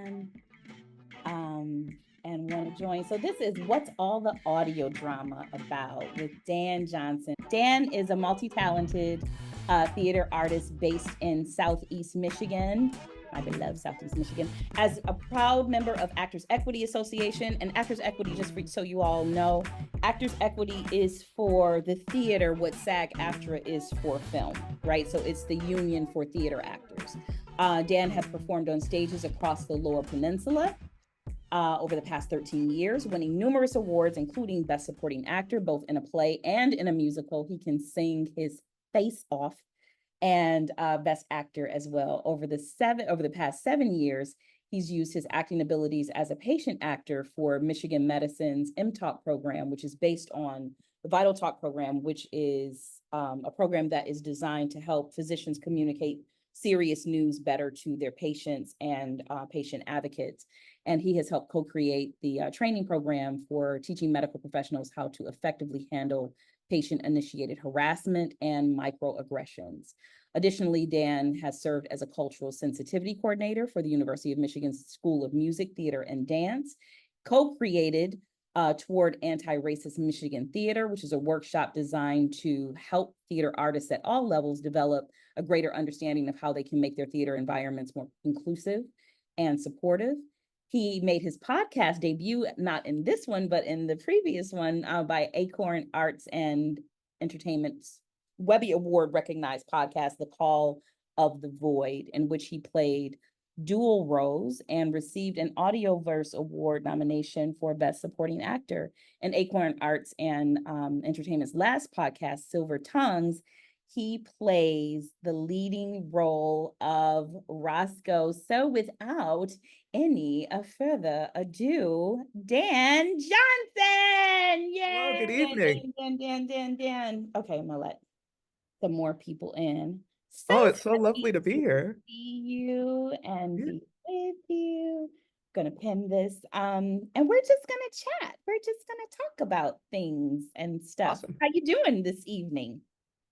Dan and want to join. So this is What's All the Audio Drama About with Dan Johnson. Dan is a multi-talented theater artist based in Southeast Michigan. I love Southeast Michigan. As a proud member of Actors Equity Association, and Actors Equity, just so you all know, Actors Equity is for the theater what SAG-AFTRA is for film, right? So it's the union for theater actors. Dan has performed on stages across the Lower Peninsula over the past 13 years, winning numerous awards, including Best Supporting Actor, both in a play and in a musical. He can sing his face off, and Best Actor as well. Over the past 7 years, he's used his acting abilities as a patient actor for Michigan Medicine's MTalk program, which is based on the Vital Talk program, which is a program that is designed to help physicians communicate serious news better to their patients and patient advocates. And he has helped co-create the training program for teaching medical professionals how to effectively handle patient-initiated harassment and microaggressions. Additionally, Dan has served as a cultural sensitivity coordinator for the University of Michigan's School of Music, Theater, and Dance, co-created Toward Anti-Racist Michigan Theater, which is a workshop designed to help theater artists at all levels develop a greater understanding of how they can make their theater environments more inclusive and supportive. He made his podcast debut, not in this one, but in the previous one by Acorn Arts and Entertainment's Webby Award recognized podcast, The Call of the Void, in which he played dual roles and received an Audioverse Award nomination for Best Supporting Actor. In Acorn Arts and Entertainment's last podcast, Silvertongues, he plays the leading role of Roscoe. So without any further ado, Dan Johnson! Yay! Hello, good evening. Dan. Okay, I'm gonna let some more people in. Oh, it's so Happy lovely to be here. see you and Yeah, be with you. Gonna pin this, and we're just gonna chat. We're just gonna talk about things and stuff. awesome. How you doing this evening?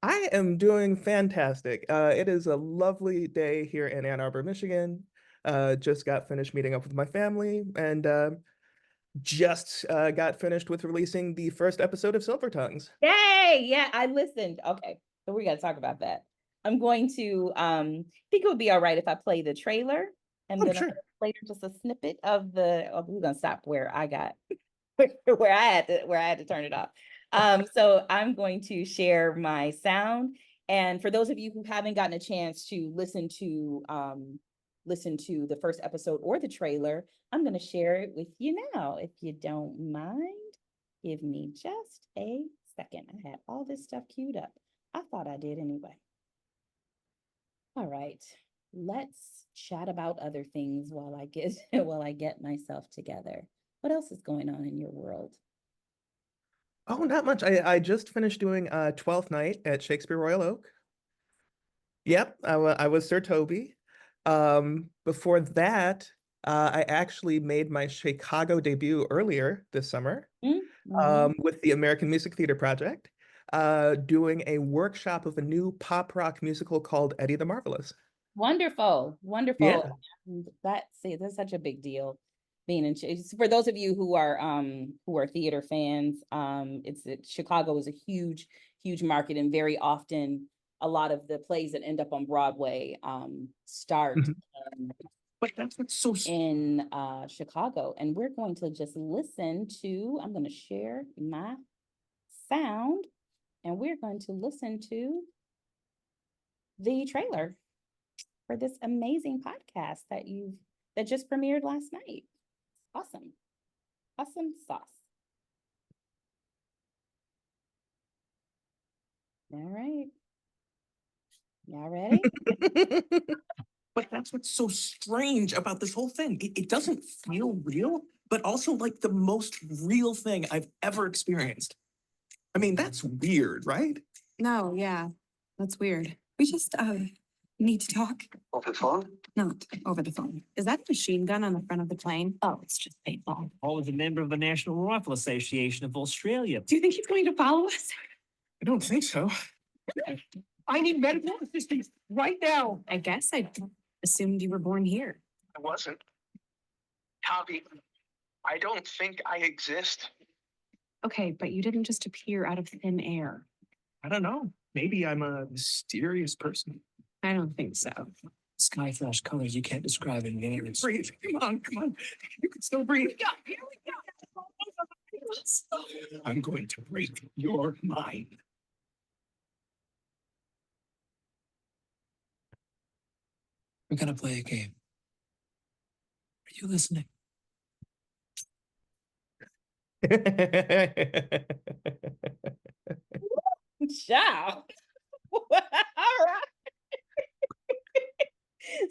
I am doing fantastic. It is a lovely day here in Ann Arbor, Michigan. Just got finished meeting up with my family and just got finished with releasing the first episode of Silvertongues. Yay! Yeah, I listened. Okay, so we gotta talk about that. I'm going to think it would be all right if I play the trailer and Oh, then sure. later just a snippet of the. Oh, we're gonna stop where I got where I had to turn it off. So I'm going to share my sound, and for those of you who haven't gotten a chance to listen to the first episode or the trailer, I'm going to share it with you now, if you don't mind. Give me just a second. I had all this stuff queued up. I thought I did anyway. All right, let's chat about other things while I get while I get myself together. What else is going on in your world? Oh, not much. I just finished doing Twelfth Night at Shakespeare Royal Oak. Yep, I was Sir Toby. Before that, I actually made my Chicago debut earlier this summer. Mm-hmm. With the American Music Theater Project, doing a workshop of a new pop rock musical called Eddie the Marvelous. Wonderful, Yeah. wonderful. That's such a big deal. Being in for those of you who are theater fans, Chicago is a huge market, and very often a lot of the plays that end up on Broadway start Mhm. But that's what's so in Chicago. And we're going to just listen to. I'm going to share my sound, and we're going to listen to the trailer for this amazing podcast that just premiered last night. Awesome. Awesome sauce. All right. Y'all ready? But that's what's so strange about this whole thing. It doesn't feel real, but also like the most real thing I've ever experienced. I mean, that's weird, right? No, yeah, that's weird. We just need to talk. Over the phone? Not over the phone. Is that a machine gun on the front of the plane? Oh, it's just paintball. Paul is a member of the National Rifle Association of Australia. Do you think he's going to follow us? I don't think so. I need medical assistance right now. I guess I assumed you were born here. I wasn't. Tavi, I don't think I exist. Okay, but you didn't just appear out of thin air. I don't know. Maybe I'm a mysterious person. I don't think so. Sky flash colors you can't describe in words. Breathe. Come on, come on. You can still breathe. Yeah, here we go. I'm going to break your mind. We're gonna play a game. Are you listening? Ciao. All right.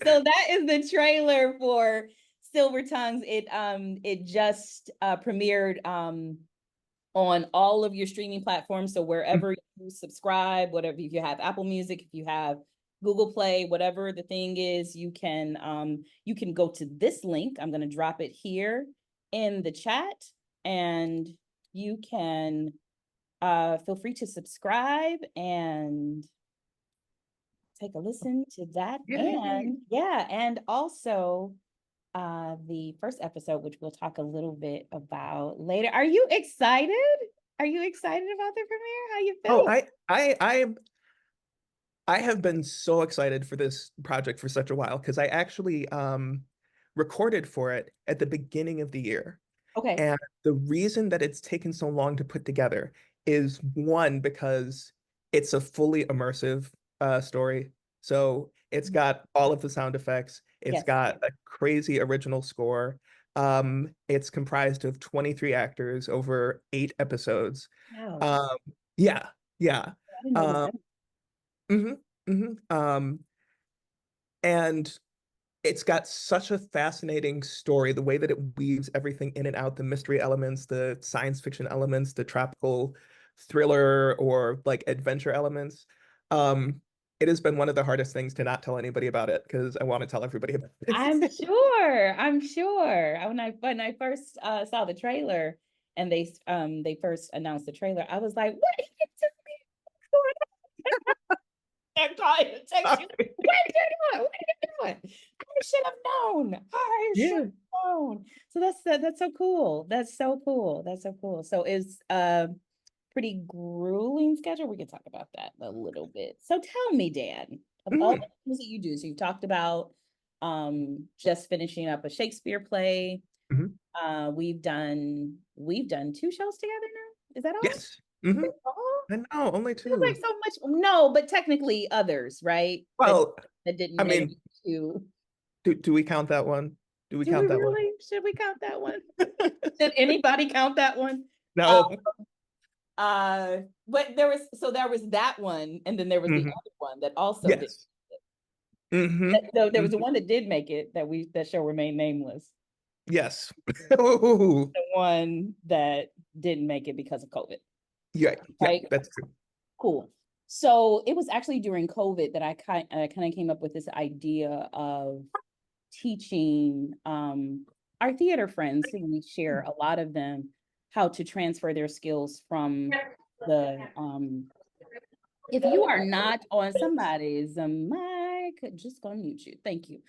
So that is the trailer for Silvertongues. It just premiered on all of your streaming platforms. So wherever you subscribe, whatever, if you have Apple Music, if you have Google Play, whatever the thing is, you can go to this link. I'm going to drop it here in the chat, and you can feel free to subscribe and take a listen to that. Yay. And also the first episode, which we'll talk a little bit about later. Are you excited? Are you excited about the premiere? How you feel? I have been so excited for this project for such a while, because I actually recorded for it at the beginning of the year. Okay. And the reason that it's taken so long to put together is, one, because it's a fully immersive story. So it's got all of the sound effects. It's Yes. got a crazy original score. It's comprised of 23 actors over 8 episodes. Wow. Yeah. I didn't know Um, and it's got such a fascinating story, the way that it weaves everything in and out, the mystery elements, the science fiction elements, the tropical thriller or like adventure elements. It has been one of the hardest things to not tell anybody about it, because I want to tell everybody about it. I'm sure. When I first saw the trailer and they first announced the trailer, I was like, what is this? I'm trying to text you. What are you doing? What are you doing? I should have known. I should have known. So that's so cool. That's so cool. That's so cool. So it's pretty grueling schedule. We can talk about that a little bit. So tell me, Dan, of all the things that you do, so you talked about just finishing up a Shakespeare play. We've done 2 shows together now. Is that all? Yes. I know, only 2. Feels like so much. No, but technically others, right? Well, that didn't I make mean, it to. do we count that one? Do we Do count we that really? Should we count that one? Should anybody count that one? one? No. But there was that one, and then there was the other one that also did. Yes. So there was the one that did make it that shall remain nameless. Yes. The one that didn't make it because of COVID. Yeah, Right? that's true. Cool. So it was actually during COVID that I kind of came up with this idea of teaching our theater friends, who we share a lot of them, how to transfer their skills from the if you are not on somebody's mic, just gonna mute you. Thank you.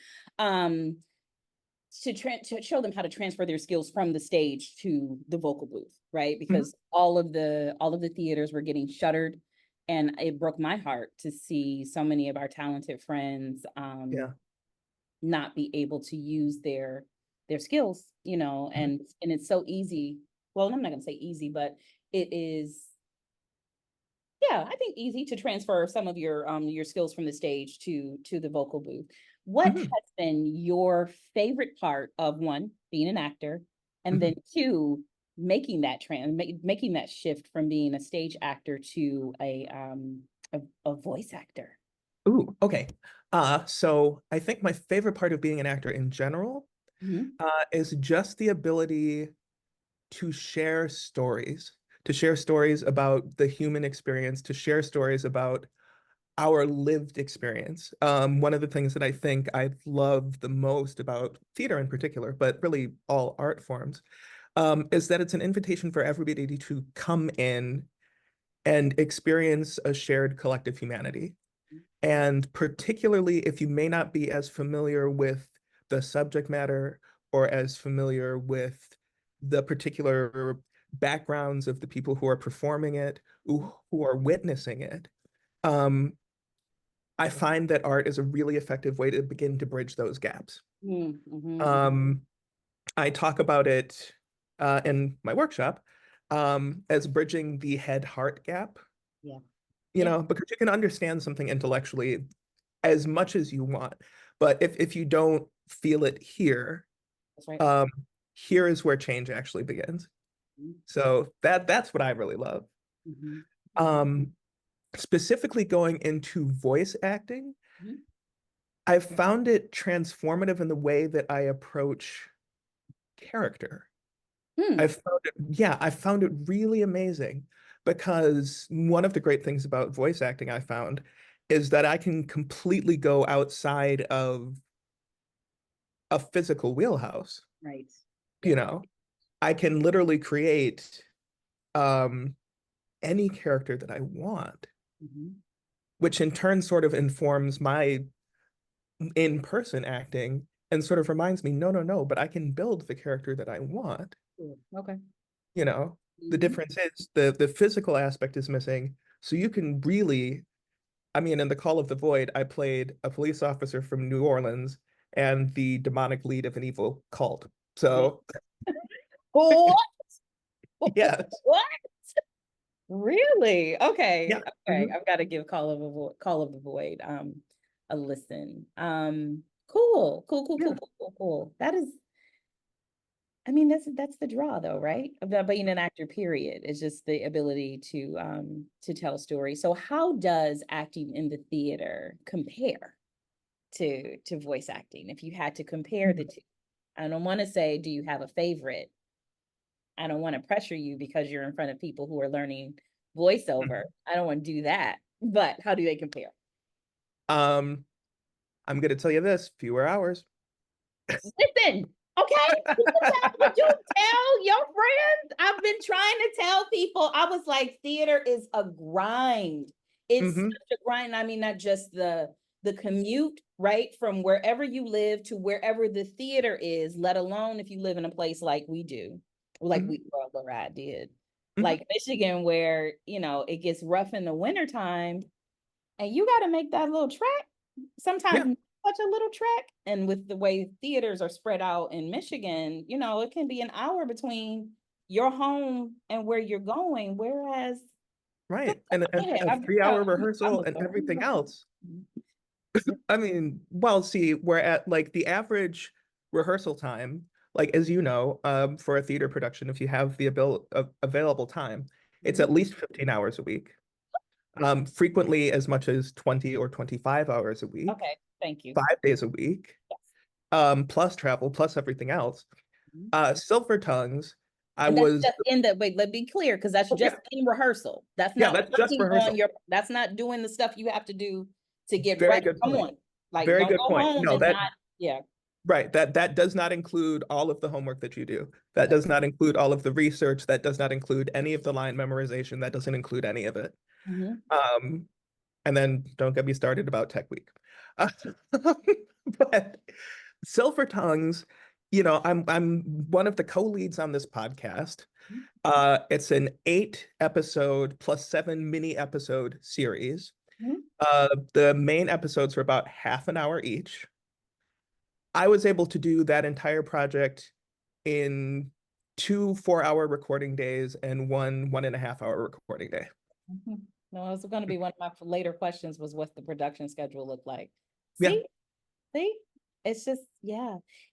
To show them how to transfer their skills from the stage to the vocal booth, right? Because all of the theaters were getting shuttered, and it broke my heart to see so many of our talented friends not be able to use their skills, and it's so easy. Well, I'm not gonna say easy, but it is, I think, easy to transfer some of your skills from the stage to the vocal booth. What has been your favorite part of, one, being an actor, and then 2, making that making that shift from being a stage actor to a voice actor? Ooh, okay. So I think my favorite part of being an actor in general is just the ability to share stories about the human experience, to share stories about our lived experience. One of the things that I think I love the most about theater in particular, but really all art forms, is that it's an invitation for everybody to come in and experience a shared collective humanity. And particularly if you may not be as familiar with the subject matter or as familiar with the particular backgrounds of the people who are performing it, who are witnessing it. I find that art is a really effective way to begin to bridge those gaps. I talk about it in my workshop as bridging the head-heart gap. Yeah. You know, because you can understand something intellectually as much as you want, but if you don't feel it here, That's right. Here is where change actually begins. So that's what I really love. Specifically going into voice acting, I've found it transformative in the way that I approach character. I found it really amazing, because one of the great things about voice acting I found is that I can completely go outside of a physical wheelhouse. Right. You know, I can literally create any character that I want, which in turn sort of informs my in-person acting and sort of reminds me, no, but I can build the character that I want. Okay. You know, the difference is the physical aspect is missing. So you can really, I mean, in The Call of the Void, I played a police officer from New Orleans and the demonic lead of an evil cult. So What? yes. What? Really? Okay. Yeah. Okay. I've got to give Call of the Void a listen. Cool. That is, I mean, that's the draw though, right? About being an actor, period. It's just the ability to tell stories. So how does acting in the theater compare to voice acting? If you had to compare the two, I don't want to say, do you have a favorite? I don't want to pressure you because you're in front of people who are learning voiceover. I don't want to do that. But how do they compare? I'm gonna tell you this: fewer hours. Listen, okay? Would you tell your friends? I've been trying to tell people. I was like, theater is a grind. It's such a grind. I mean, not just the commute, right? From wherever you live to wherever the theater is, let alone if you live in a place like we do, like where I did. Like Michigan, where, you know, it gets rough in the wintertime and you got to make that little trek. Sometimes such a little trek. And with the way theaters are spread out in Michigan, you know, it can be an hour between your home and where you're going. Whereas, and a 3-hour rehearsal and everything else. I mean, well, see, we're at like the average rehearsal time, like, as you know, for a theater production, if you have the available time, it's at least 15 hours a week. Frequently as much as 20 or 25 hours a week. Okay, thank you. 5 days a week. Plus travel, plus everything else. Silvertongues, Just in the, wait, let's be clear, because that's just in rehearsal. That's not that's just rehearsal. That's not doing the stuff you have to do to get Very ready. good Come point. on. Like, very don't good go point. home No, and that, not, right. That does not include all of the homework that you do. That does not include all of the research. That does not include any of the line memorization. That doesn't include any of it. And then don't get me started about Tech Week. But Silvertongues, you know, I'm one of the co-leads on this podcast. It's an 8-episode plus 7 mini episode series. The main episodes are about half an hour each. I was able to do that entire project in 2 4-hour recording days and 1.5-hour recording day. No, it was going to be one of my later questions was what's the production schedule look like? See, it's just,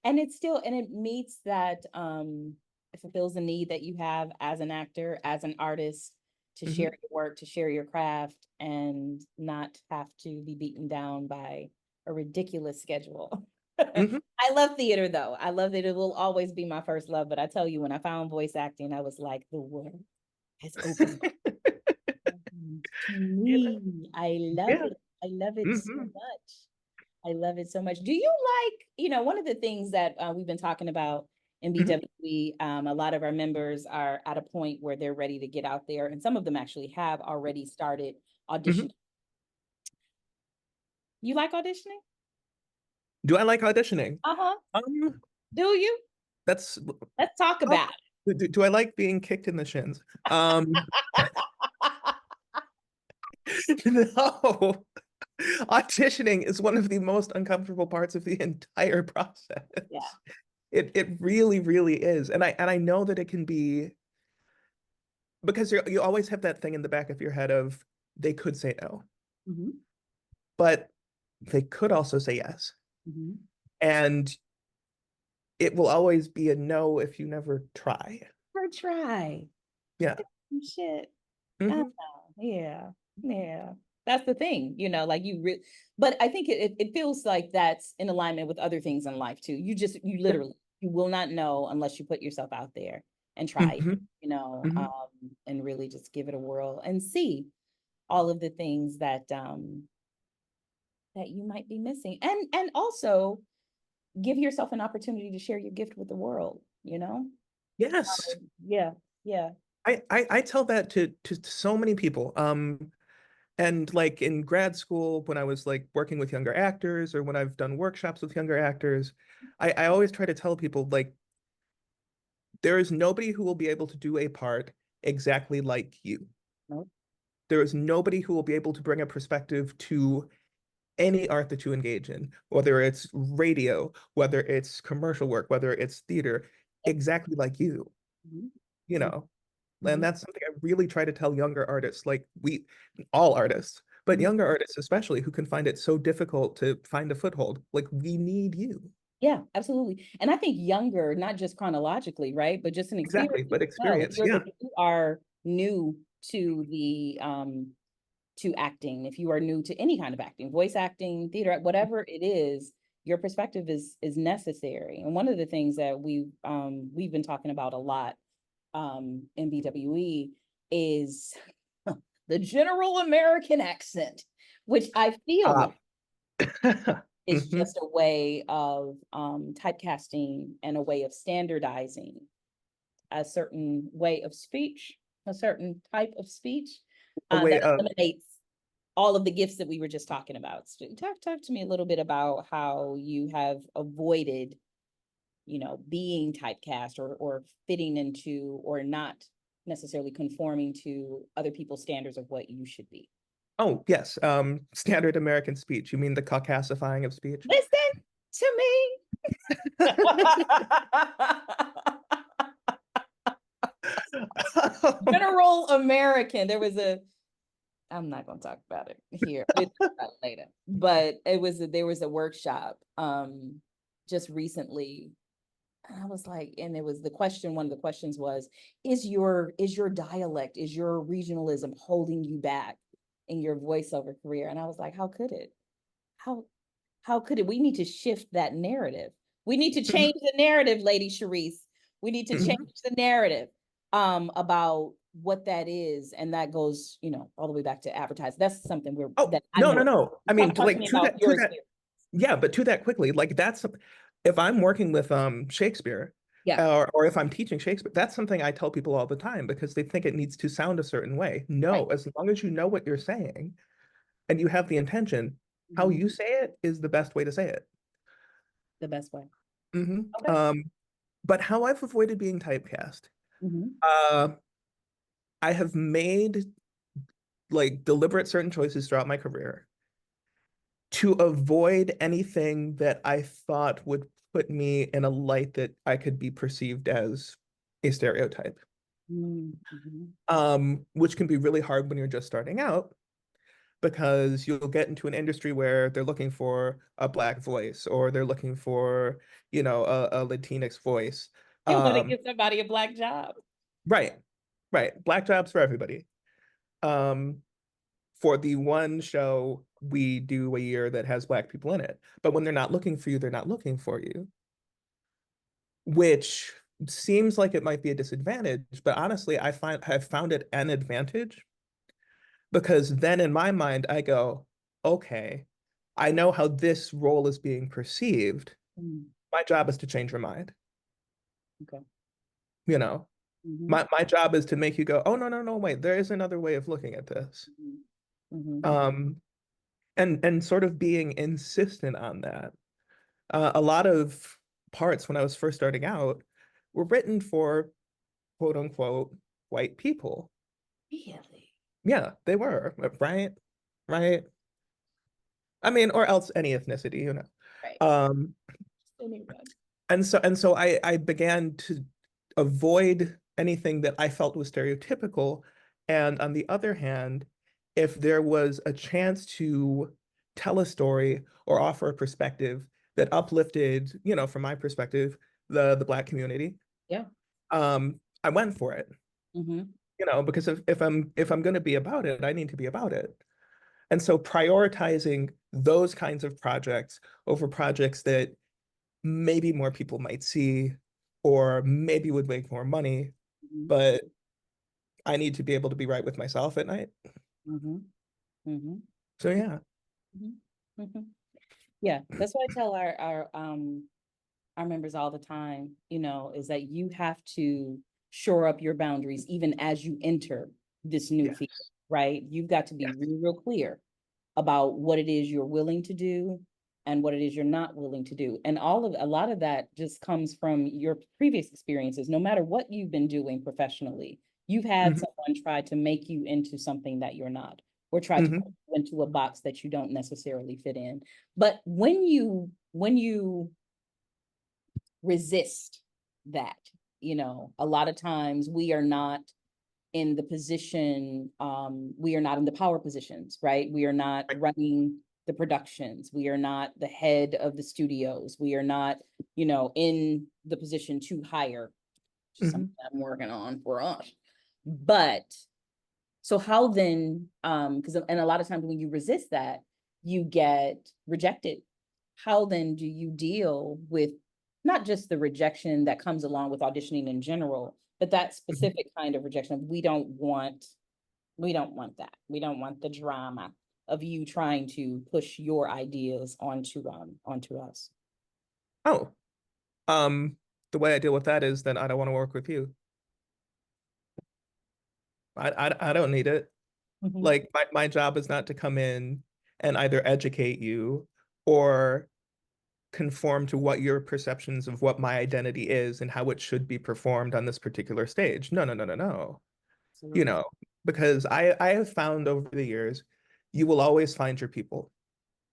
and it's still, and it meets that, it fulfills the need that you have as an actor, as an artist, to share your work, to share your craft, and not have to be beaten down by a ridiculous schedule. I love theater though. I love that. It will always be my first love. But I tell you, when I found voice acting, I was like, the world has opened to me. I love it. I love it so much. I love it so much. Do you like, you know, one of the things that we've been talking about in BWE, a lot of our members are at a point where they're ready to get out there, and some of them actually have already started auditioning. You like auditioning? Do I like auditioning? Do you? That's Let's talk oh, about do I like being kicked in the shins? No. Auditioning is one of the most uncomfortable parts of the entire process. Yeah. It really, really is. And I know that it can be, because you always have that thing in the back of your head of they could say no, Mhm. but they could also say yes. Mhm. And it will always be a no if you never try. Or try. Yeah. Shit. Mhm. Yeah. Yeah. That's the thing, like but I think it feels like that's in alignment with other things in life too. You literally, you will not know unless you put yourself out there and try it, Mhm. Mhm. and really just give it a whirl and see all of the things that that you might be missing. And also give yourself an opportunity to share your gift with the world. Yes. Yeah. Yeah. I tell that to so many people. And like in grad school, when I was like working with younger actors or when I've done workshops with younger actors, I always try to tell people like there is nobody who will be able to do a part exactly like you. Nope. There is nobody who will be able to bring a perspective to any art that you engage in, whether it's radio, whether it's commercial work, whether it's theater, exactly like you, Mhm. you know. And Mhm. that's something I really try to tell younger artists, like all artists, but Mhm. younger artists especially, who can find it so difficult to find a foothold. Like, we need you. Yeah, absolutely. And I think younger, not just chronologically, right? But just an Exactly, experience but as well. experience, yeah. If you are new to the to acting, if you are new to any kind of acting, voice acting, theater, whatever it is, your perspective is necessary. And one of the things that we've been talking about a lot in BWE is the general American accent, which I feel Uh, is mhm. just a way of typecasting and a way of standardizing a certain way of speech, a certain type of speech A way that of, eliminates all of the gifts that we were just talking about. So talk to me a little bit about how you have avoided, being typecast or fitting into or not necessarily conforming to other people's standards of what you should be. oh, yes, standard American speech. You mean the caucasifying of speech? Listen to me. General American. I'm not going to talk about it here. We'll talk about it later. But there was a workshop just recently. And I was like, and it was one of the questions was, is your dialect, is your regionalism holding you back in your voiceover career? And I was like, how could it? How how could it? We need to shift that narrative. We need to change the narrative, Lady Charisse. We need to change the narrative about what that is. And that goes, all the way back to advertising. That's something Oh, that I no, no, know. no. I mean, Talk to me about your experience. yeah, but to that quickly, like that's if I'm working with Shakespeare, Yeah. or if I'm teaching Shakespeare, that's something I tell people all the time because they think it needs to sound a certain way. No, Right. as long as you know what you're saying and you have the intention, how Mhm. you say it is the best way to say it. The best way. Hmm. Okay. But how I've avoided being typecast, Mhm. uh, I have made like deliberate certain choices throughout my career to avoid anything that I thought would put me in a light that I could be perceived as a stereotype, which can be really hard when you're just starting out because you'll get into an industry where they're looking for a Black voice or they're looking for, a Latinx voice. They want to give somebody a Black job. Right, right. Black jobs for everybody. For the one show we do a year that has Black people in it. But when they're not looking for you, they're not looking for you, which seems like it might be a disadvantage, but honestly, I've found it an advantage because then in my mind, I go, okay, I know how this role is being perceived. My job is to change your mind. Okay. You know, my job is to make you go, oh, no, no, no, wait, there is another way of looking at this. And sort of being insistent on that. A lot of parts when I was first starting out, were written for quote unquote white people. Really? Yeah, they were, right? Right. I mean, or else any ethnicity, you know. Right. Um, Anyone. and so I began to avoid anything that I felt was stereotypical. And on the other hand, if there was a chance to tell a story or offer a perspective that uplifted, you know, from my perspective, the Black community, Yeah. I went for it. Mm-hmm. You know, because if I'm going to be about it, I need to be about it. And so prioritizing those kinds of projects over projects that maybe more people might see or maybe would make more money, Mm-hmm. but I need to be able to be right with myself at night. Mm-hmm. Mm-hmm. So yeah. Mm-hmm. Mm-hmm. Yeah, that's what I tell our members all the time, you know, is that you have to shore up your boundaries even as you enter this new Yes. field, right? You've got to be Yes. real clear about what it is you're willing to do and what it is you're not willing to do. And a lot of that just comes from your previous experiences. No matter what you've been doing professionally, you've had Mhm. someone try to make you into something that you're not, or try to Mhm. put you into a box that you don't necessarily fit in. But when you resist that, you know, a lot of times we are not in the position, we are not in the power positions, right? We are not Right. running the productions. We are not the head of the studios. We are not, you know, in the position to hire, which is Mhm. something I'm working on for us. But so how then, because and a lot of times when you resist that, you get rejected. How then do you deal with not just the rejection that comes along with auditioning in general, but that Mhm. specific kind of rejection of we don't want that. We don't want the drama of you trying to push your ideas onto us. Oh, um, the way I deal with that is then I don't want to work with you. I don't need it. Mhm. Like my job is not to come in and either educate you or conform to what your perceptions of what my identity is and how it should be performed on this particular stage. No, no, no, no, no. You Absolutely. know, because I have found over the years, you will always find your people.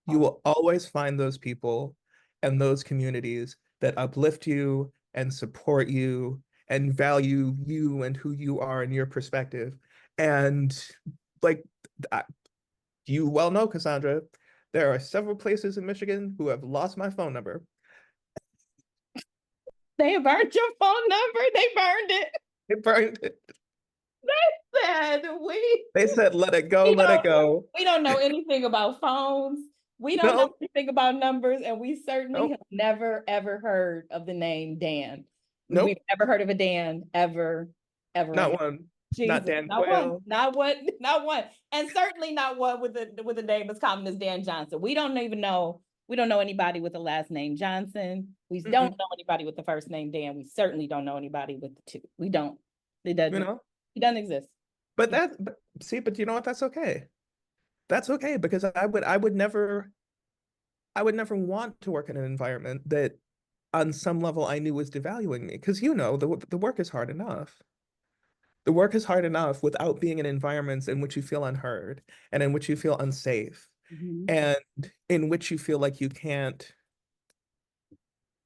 You Oh, will always find those people and those communities that uplift you and support you and value you and who you are and your perspective. And like you well know, Cassandra, there are several places in Michigan who have lost my phone number. they burned your phone number. They burned it. They burned it. Said They said, let it go, we let it don't go. we don't know anything about phones. We don't know No, anything about numbers, and we certainly nope, have never ever heard of the name Dan. We've nope, never heard of a Dan ever in not it. one. Not Jesus, Dan not one, Quayle. not one, not one, and certainly not one with a name as common as Dan Johnson. We don't even know. We don't know anybody with the last name Johnson. We don't Mm-mm. know anybody with the first name Dan. We certainly don't know anybody with the two. We don't. It You doesn't. know, It doesn't exist. but see, but you know what? That's okay. That's okay because I would never want to work in an environment that on some level I knew was devaluing me. Because you know, the work is hard enough. The work is hard enough without being in environments in which you feel unheard and in which you feel unsafe Mhm. and in which you feel like you can't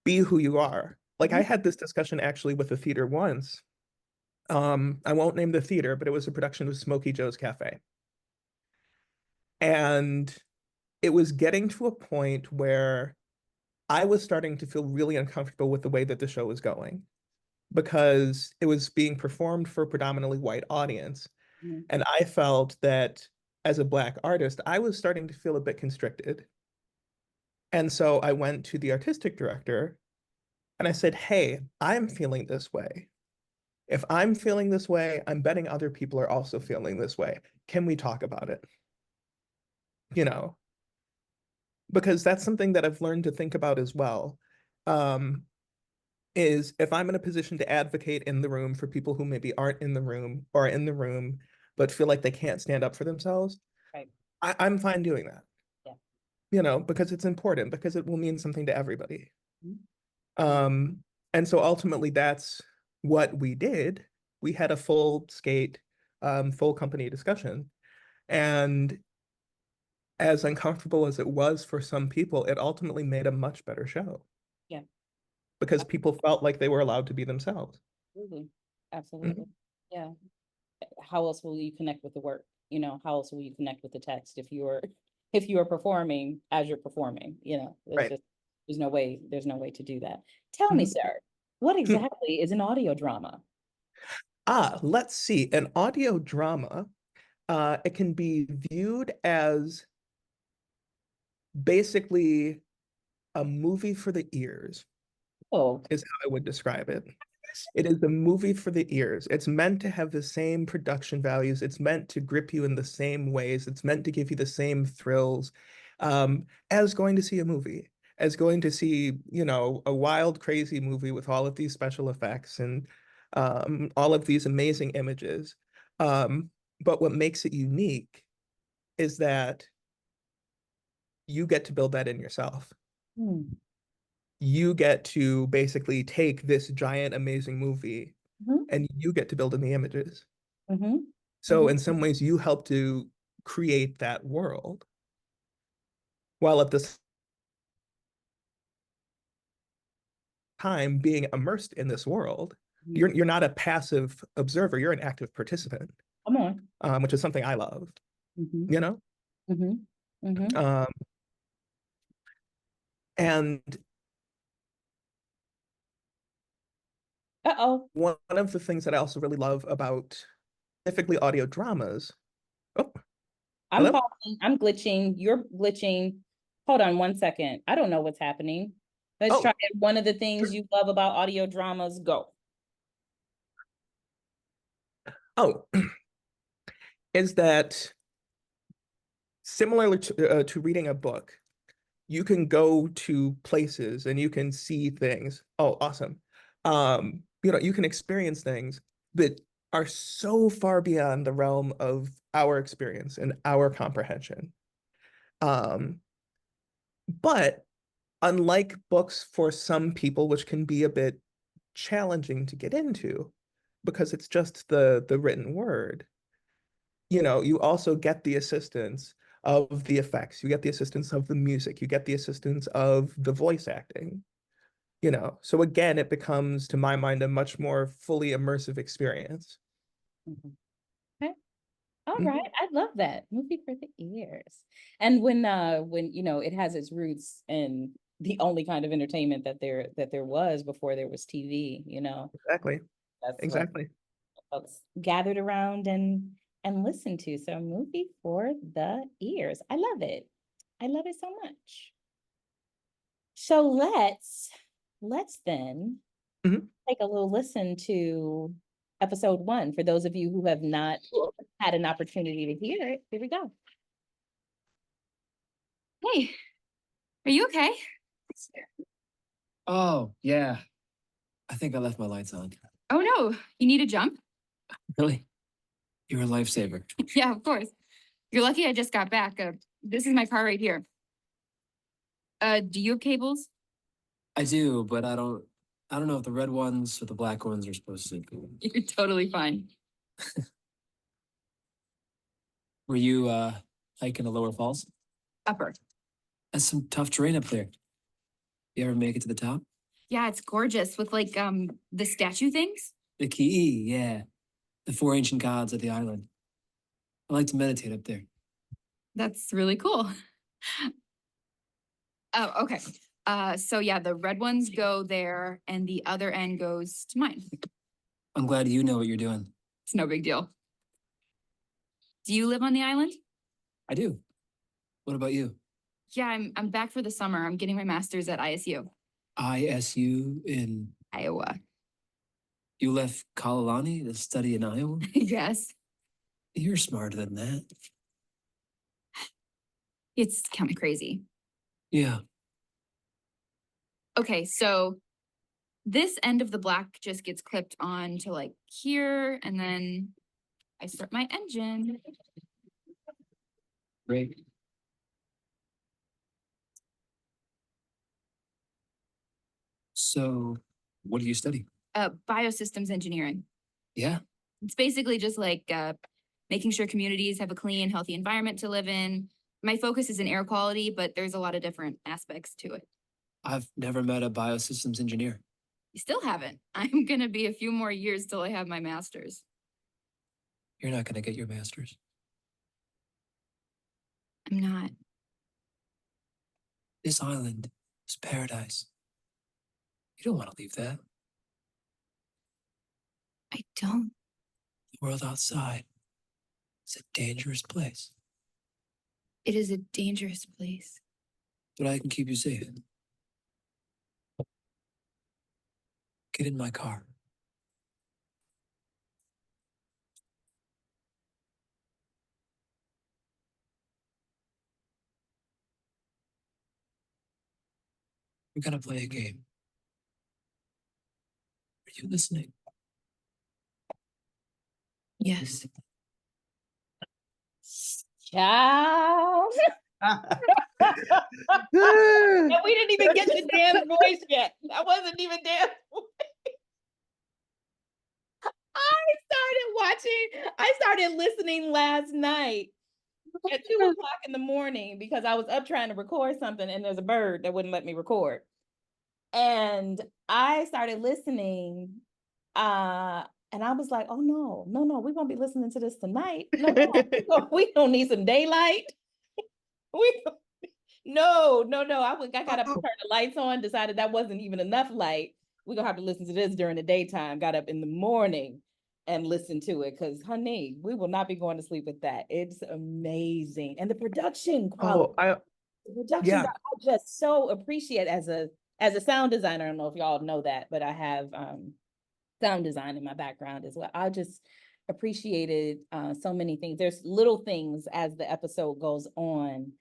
be who you are. Like I Mhm. had this discussion actually with a theater once. I won't name the theater, but it was a production of Smokey Joe's Cafe. And it was getting to a point where I was starting to feel really uncomfortable with the way that the show was going because it was being performed for a predominantly white audience. Mhm. And I felt that as a Black artist, I was starting to feel a bit constricted. And so I went to the artistic director and I said, hey, I'm feeling this way. If I'm feeling this way, I'm betting other people are also feeling this way. Can we talk about it? You know, because that's something that I've learned to think about as well. Um, is if I'm in a position to advocate in the room for people who maybe aren't in the room or are in the room but feel like they can't stand up for themselves, Right. I'm fine doing that. Yeah. You know, because it's important, because it will mean something to everybody. Mhm. Um, And so ultimately that's what we did. We had a full skate, full company discussion. And as uncomfortable as it was for some people, it ultimately made a much better show. Yeah. Because people felt like they were allowed to be themselves. Absolutely. Absolutely. Yeah. How else will you connect with the work? You know, how else will you connect with the text if you are performing as you're performing? You know, Right. there's no way to do that. Tell me, sir, what exactly is an audio drama? Let's see. An audio drama, it can be viewed as basically a movie for the ears, Oh, is how I would describe it. It is a movie for the ears. It's meant to have the same production values. It's meant to grip you in the same ways. It's meant to give you the same thrills, as going to see a movie, as going to see, you know, a wild, crazy movie with all of these special effects and all of these amazing images. But what makes it unique is that you get to build that in yourself. hmm. You get to basically take this giant, amazing movie Mhm, and you get to build in the images. mhm, So mhm. in some ways, you help to create that world while at the time being immersed in this world. You're not a passive observer, you're an active participant, Come on. which is something I love, Mhm, you know? mhm, mhm. Um, and Uh-oh. one of the things that I also really love about specifically audio dramas. Oh, I'm hello? pausing. I'm glitching. You're glitching. Hold on one second. I don't know what's happening. Let's try Oh, it. One of the things sure. you love about audio dramas, go. Oh, is that similar to reading a book, you can go to places and you can see things. Oh, awesome. You know, you can experience things that are so far beyond the realm of our experience and our comprehension. Um, but unlike books for some people, which can be a bit challenging to get into because it's just the written word, you know, you also get the assistance of the effects, you get the assistance of the music, you get the assistance of the voice acting, you know. So again, it becomes, to my mind, a much more fully immersive experience. Mhm. Okay. All Mhm. right. I love that. Movie for the ears. And when you know it has its roots in the only kind of entertainment that there was before there was TV, you know. Exactly. That's what Exactly. folks gathered around and listened to. So movie for the ears. I love it. I love it so much. So let's then Mhm. take a little listen to episode 1 for those of you who have not had an opportunity to hear it. Here we go. Hey, are you okay? Oh, yeah. I think I left my lights on. Oh no, you need a jump? Really? You're a lifesaver. Yeah, of course. You're lucky I just got back. This is my car right here. Do you have cables? I do, but I don't know if the red ones or the black ones are supposed to. You're totally fine. Were you hiking the lower falls? Upper. That's some tough terrain up there. You ever make it to the top? Yeah, it's gorgeous with like the statue things. The Key, yeah. The four ancient gods of the island. I like to meditate up there. That's really cool. Oh, okay. So yeah, the red ones go there and the other end goes to mine. I'm glad you know what you're doing. It's no big deal. Do you live on the island? I do. What about you? Yeah, I'm back for the summer. I'm getting my master's at ISU. ISU in. Iowa. You left Kalalani to study in Iowa? Yes. You're smarter than that. It's kind of crazy. Yeah. Okay, so this end of the black just gets clipped on to like here, and then I start my engine. Great. So, What do you study? Biosystems engineering. Yeah. It's basically just like making sure communities have a clean, healthy environment to live in. My focus is in air quality, but there's a lot of different aspects to it. I've never met a biosystems engineer. You still haven't. I'm going to be a few more years till I have my master's. You're not going to get your master's. I'm not. This island is paradise. You don't want to leave that. I don't. The world outside is a dangerous place, It is a dangerous place. but I can keep you safe. Get in my car. We're gonna play a game. Are you listening? Yes. Child. And we didn't even get to Dan's voice yet. That wasn't even Dan's voice. I started listening last night at 2:00 in the morning because I was up trying to record something and there's a bird that wouldn't let me record. And I started listening, and I was like, oh no, we won't be listening to this tonight. We don't need some daylight. No. I got up and turned the lights on, decided that wasn't even enough light. We're gonna have to listen to this during the daytime. Got up in the morning and listened to it because, honey, we will not be going to sleep with that. It's amazing. And the production quality. The production, I just so appreciate as a sound designer. I don't know if y'all know that, but I have sound design in my background as well. I just appreciated so many things. There's little things as the episode goes on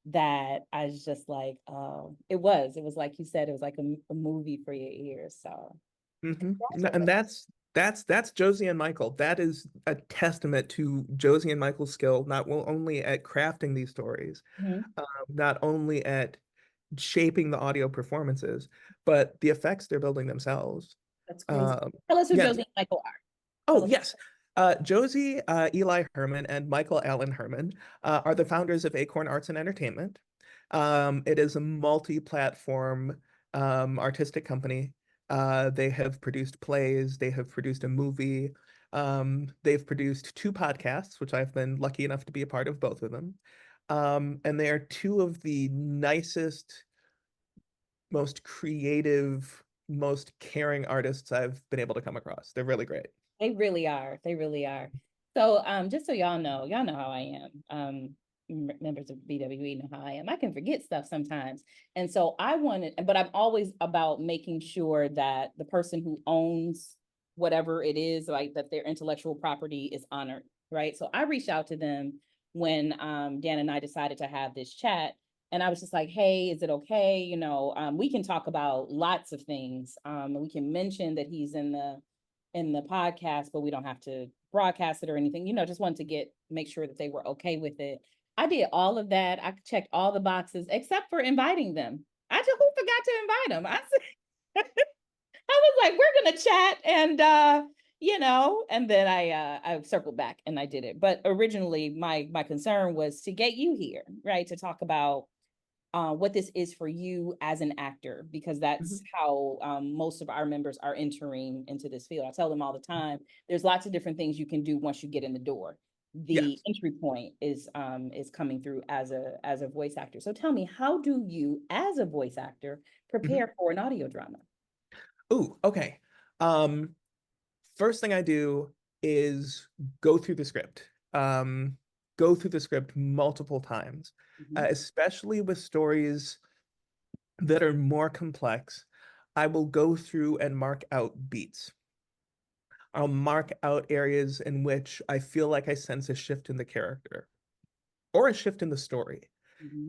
that I was just like, it was like you said, it was like a movie for your ears. So and that's Josie and Michael. That is a testament to Josie and Michael's skill, not only at crafting these stories, not only at shaping the audio performances, but the effects they're building themselves. That's crazy. Tell us who Josie and Michael are. Oh, yes. Josie Eli Herman and Michael Allen Herman are the founders of Acorn Arts and Entertainment. It is a multi-platform artistic company. They have produced plays, they have produced a movie, they've produced 2 podcasts, which I've been lucky enough to be a part of both of them. And they are 2 of the nicest, most creative, most caring artists I've been able to come across. They're really great. They really are. So just so y'all know how I am. Members of BWE know how I am. I can forget stuff sometimes. And so but I'm always about making sure that the person who owns whatever it is, like that their intellectual property is honored, right? So I reached out to them when Dan and I decided to have this chat. And I was just like, hey, is it okay? We can talk about lots of things. We can mention that he's in the podcast, but we don't have to broadcast it or anything, just wanted to make sure that they were okay with it. I did all of that. I checked all the boxes except for inviting them. Who forgot to invite them? I was like, we're going to chat and, and then I circled back and I did it. But originally my concern was to get you here, right? To talk about what this is for you as an actor, because that's how most of our members are entering into this field. I tell them all the time, there's lots of different things you can do once you get in the door. The entry point is coming through as a voice actor. So tell me, how do you, as a voice actor, prepare for an audio drama? Oh, okay. First thing I do is go through the script. Go through the script multiple times, especially with stories that are more complex. I will go through and mark out beats. I'll mark out areas in which I feel like I sense a shift in the character or a shift in the story.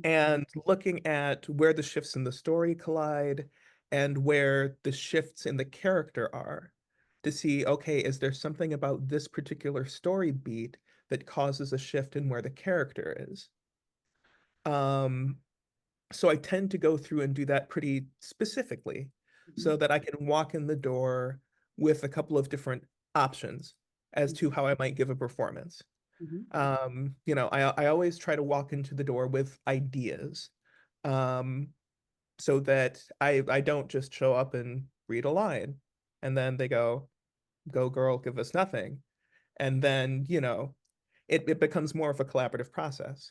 And looking at where the shifts in the story collide and where the shifts in the character are to see, okay, is there something about this particular story beat that causes a shift in where the character is? So I tend to go through and do that pretty specifically. so that I can walk in the door with a couple of different options as to how I might give a performance. You know, I always try to walk into the door with ideas, so that I don't just show up and read a line and then they go girl, give us nothing. And then, you know, it becomes more of a collaborative process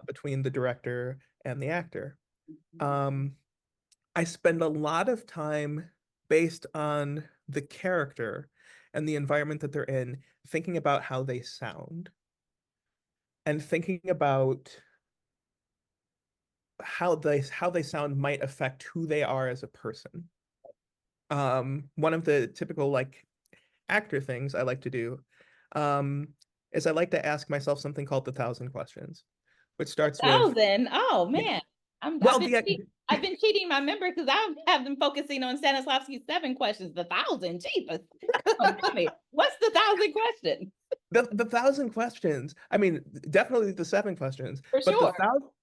between the director and the actor. I spend a lot of time based on the character and the environment that they're in, thinking about how they sound and thinking about how they sound might affect who they are as a person. One of the typical like actor things I like to do is I like to ask myself something called the 1,000 questions, which starts with 1,000. Oh yeah. man, Well, I've been cheating my member because I have them focusing on Stanislavski's 7 questions. The 1,000, Jesus, tell me, what's the 1,000 question? the 1,000 questions. I mean, definitely the 7 questions, For but sure.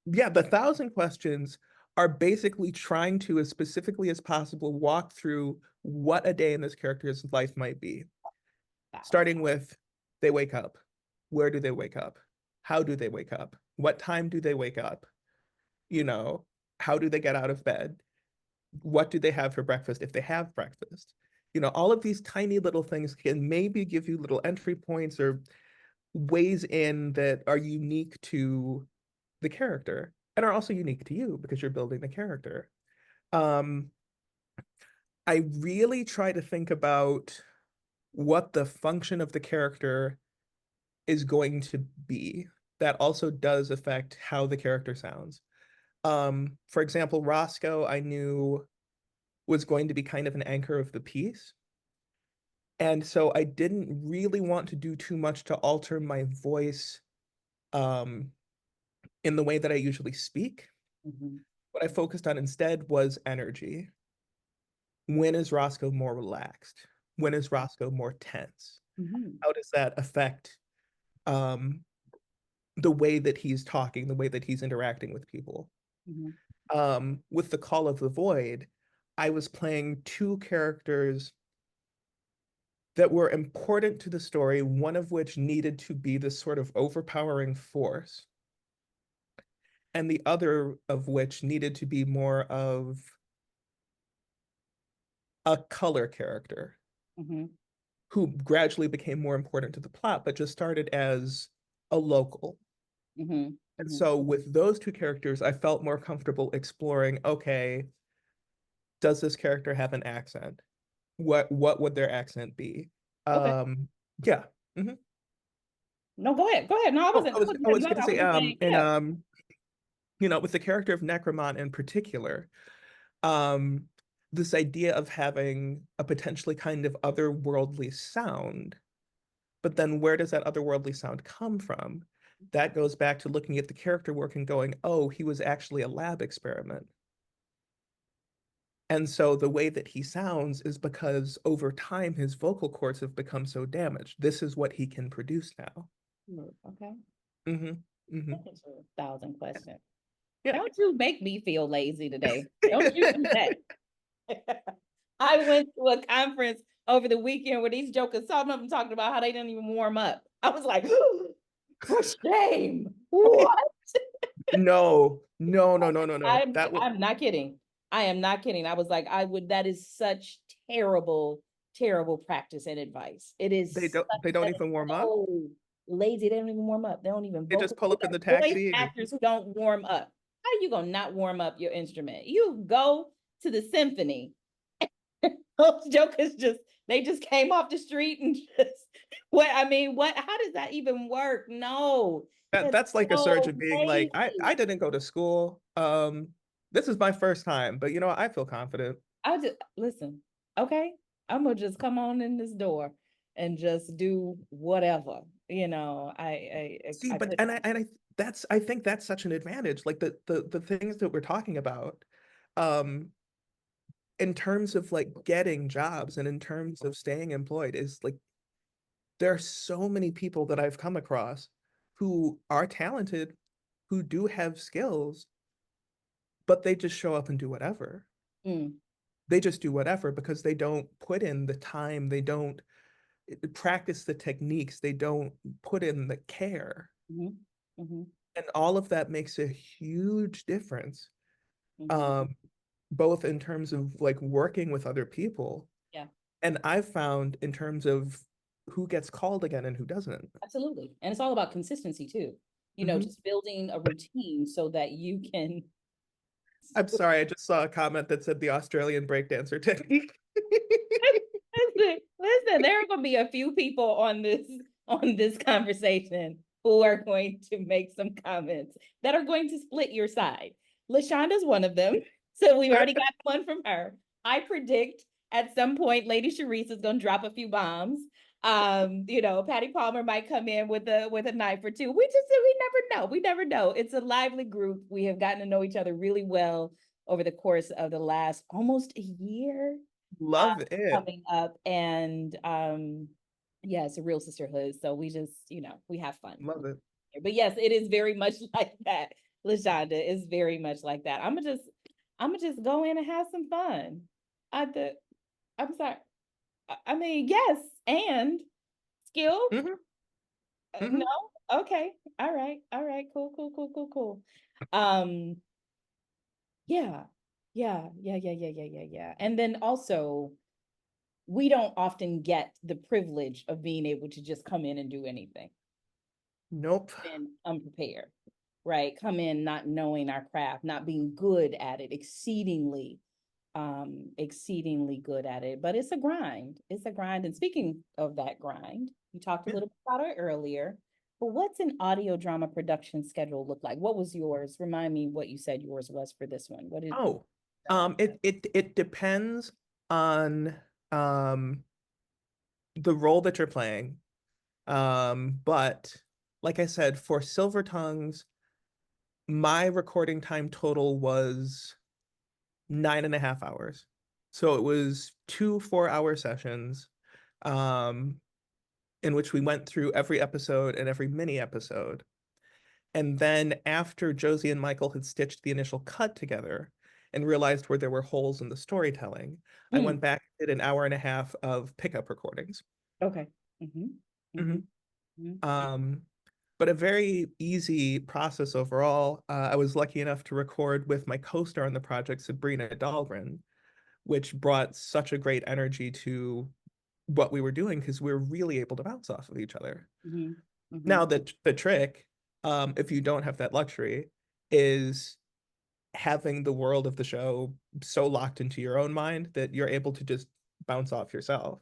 the 1,000 questions are basically trying to, as specifically as possible, walk through what a day in this character's life might be. Starting with, they wake up. Where do they wake up? How do they wake up? What time do they wake up? You know, how do they get out of bed? What do they have for breakfast if they have breakfast? You know, all of these tiny little things can maybe give you little entry points or ways in that are unique to the character and are also unique to you because you're building the character. I really try to think about what the function of the character is going to be. That also does affect how the character sounds. For example, Roscoe, I knew was going to be kind of an anchor of the piece. And so I didn't really want to do too much to alter my voice in the way that I usually speak. What I focused on instead was energy. When is Roscoe more relaxed? When is Roscoe more tense? How does that affect the way that he's talking, the way that he's interacting with people? With the Call of the Void, I was playing 2 characters that were important to the story, one of which needed to be this sort of overpowering force, and the other of which needed to be more of a color character who gradually became more important to the plot, but just started as a local. And so with those 2 characters, I felt more comfortable exploring, okay, does this character have an accent? What would their accent be? Okay. Yeah. No, go ahead. Go ahead. No, I wasn't. I was going to say, saying, and yeah. you know, with the character of Necromant in particular, this idea of having a potentially kind of otherworldly sound, but then where does that otherworldly sound come from? That goes back to looking at the character work and going, oh, he was actually a lab experiment. And so the way that he sounds is because over time his vocal cords have become so damaged. This is what he can produce now. Okay. That's a 1,000 questions. Yeah. Don't you make me feel lazy today. Don't you do that. I went to a conference over the weekend where these jokers, some of them talking about how they didn't even warm up. I was like, for shame. What? No. I'm not kidding. I am not kidding. I was like, that is such terrible, terrible practice and advice. It is. They don't even warm up. Lazy. They don't even warm up. They don't even. They just pull up in the taxi. Voice actors who don't warm up. How are you gonna not warm up your instrument? You go to the symphony. Those jokers they just came off the street and just how does that even work? No. That's like a surgeon being like, lazy. I didn't go to school. This is my first time, but you know, I feel confident. I just listen, okay. I'm gonna just come on in this door and just do whatever. You know, I see, but I think that's such an advantage. Like the things that we're talking about, in terms of like getting jobs and in terms of staying employed, is like there are so many people that I've come across who are talented, who do have skills, but they just show up and do whatever. they just do whatever because they don't put in the time, they don't practice the techniques, they don't put in the care. Mhm. Mhm. And all of that makes a huge difference, Mhm. both in terms of like working with other people. Yeah, And I've found in terms of who gets called again and who doesn't. absolutely. And it's all about consistency too. Mhm. Just building a routine so that you can. I'm sorry, I just saw a comment that said the Australian breakdancer technique. Listen, there are going to be a few people on this conversation who are going to make some comments that are going to split your side. LaShonda's one of them, so we already got one from her. I predict at some point Lady Sharice is going to drop a few bombs. Patty Palmer might come in with a knife or two. We never know. We never know. It's a lively group. We have gotten to know each other really well over the course of the last almost a year Love it. coming up. And yeah, it's a real sisterhood. So we just, we have fun. Love it. But yes, it is very much like that. LaShonda is very much like that. I'm gonna just go in and have some fun. I'm sorry. I mean, yes, and skill. Mhm. Mhm. No, okay, all right, cool. Um, yeah, yeah. And then also, we don't often get the privilege of being able to just come in and do anything Nope. and unprepared, right? Come in not knowing our craft, not being good at it, exceedingly good at it. But it's a grind. It's a grind. And speaking of that grind, you talked a Yeah. little bit about it earlier. But what's an audio drama production schedule look like? What was yours? Remind me what you said yours was for this one. What did Oh, it depends on the role that you're playing. But like I said, for Silvertongues, my recording time total was 9.5 hours. So it was 2 4-hour sessions, in which we went through every episode and every mini episode. And then after Josie and Michael had stitched the initial cut together and realized where there were holes in the storytelling, I went back and did an hour and a half of pickup recordings. Okay. But a very easy process overall. I was lucky enough to record with my co-star on the project, Sabrina Dahlgren, which brought such a great energy to what we were doing because we were really able to bounce off of each other. Now, the trick, if you don't have that luxury, is having the world of the show so locked into your own mind that you're able to just bounce off yourself.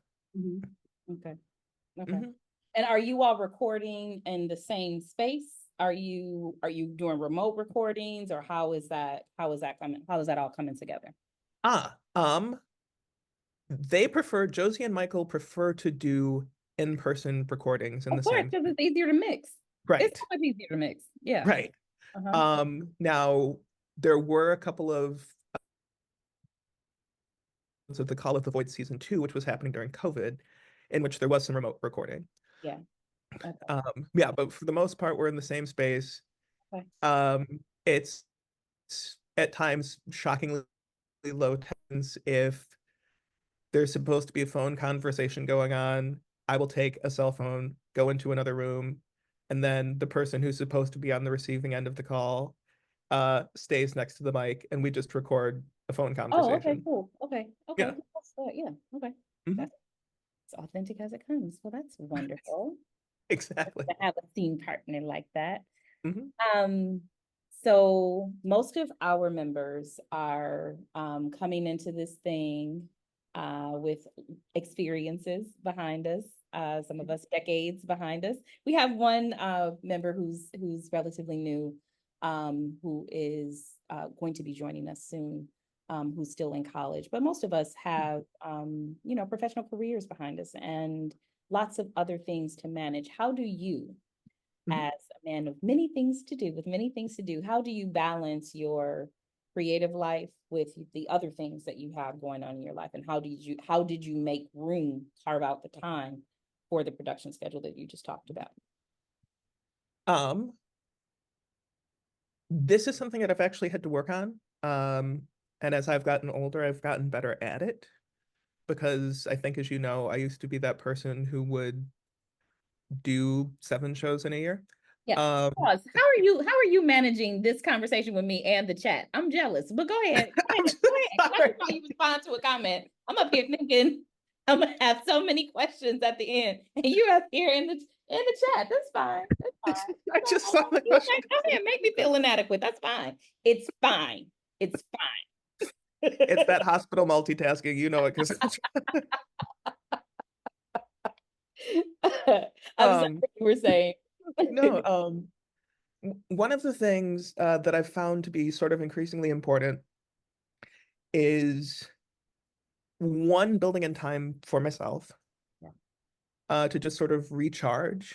Okay. And are you all recording in the same space? Are you doing remote recordings, or how is that coming? How is that all coming together? Josie and Michael prefer to do in-person recordings in the same. Because it's easier to mix. Right. It's so much easier to mix. Yeah. Right. Now there were a couple of the Call of the Void season 2, which was happening during COVID, in which there was some remote recording. Yeah. Yeah, but for the most part, we're in the same space. Okay. It's at times shockingly low tense. If there's supposed to be a phone conversation going on, I will take a cell phone, go into another room, and then the person who's supposed to be on the receiving end of the call stays next to the mic, and we just record a phone conversation. Oh, okay, cool. Okay. Yeah. Yeah. Okay. Mhm. It's authentic as it comes. Well, that's wonderful. Exactly. To have a scene partner like that. Mhm. So most of our members are coming into this thing with experiences behind us. Some of us decades behind us. We have one member who's relatively new, who is going to be joining us soon, who's still in college. But most of us have, professional careers behind us and lots of other things to manage. How do you, as a man of many things to do, how do you balance your creative life with the other things that you have going on in your life? And how did you make room, carve out the time for the production schedule that you just talked about? This is something that I've actually had to work on. And as I've gotten older, I've gotten better at it because I think, as you know, I used to be that person who would do 7 shows in a year. Yeah. Um, Pause. How are you managing this conversation with me and the chat? I'm jealous, but go ahead. Go ahead. Go ahead. 'Cause I sorry. just saw you respond to a comment. I'm up here thinking I'm gonna have so many questions at the end, and you're up here in the chat. That's fine. That's fine. I just saw the question. Go ahead. Make me feel inadequate. That's fine. It's fine. It's fine. It's that hospital multitasking, you know it, because I'm sorry what you were saying. no, one of the things that I've found to be sort of increasingly important is one, building in time for myself, to just sort of recharge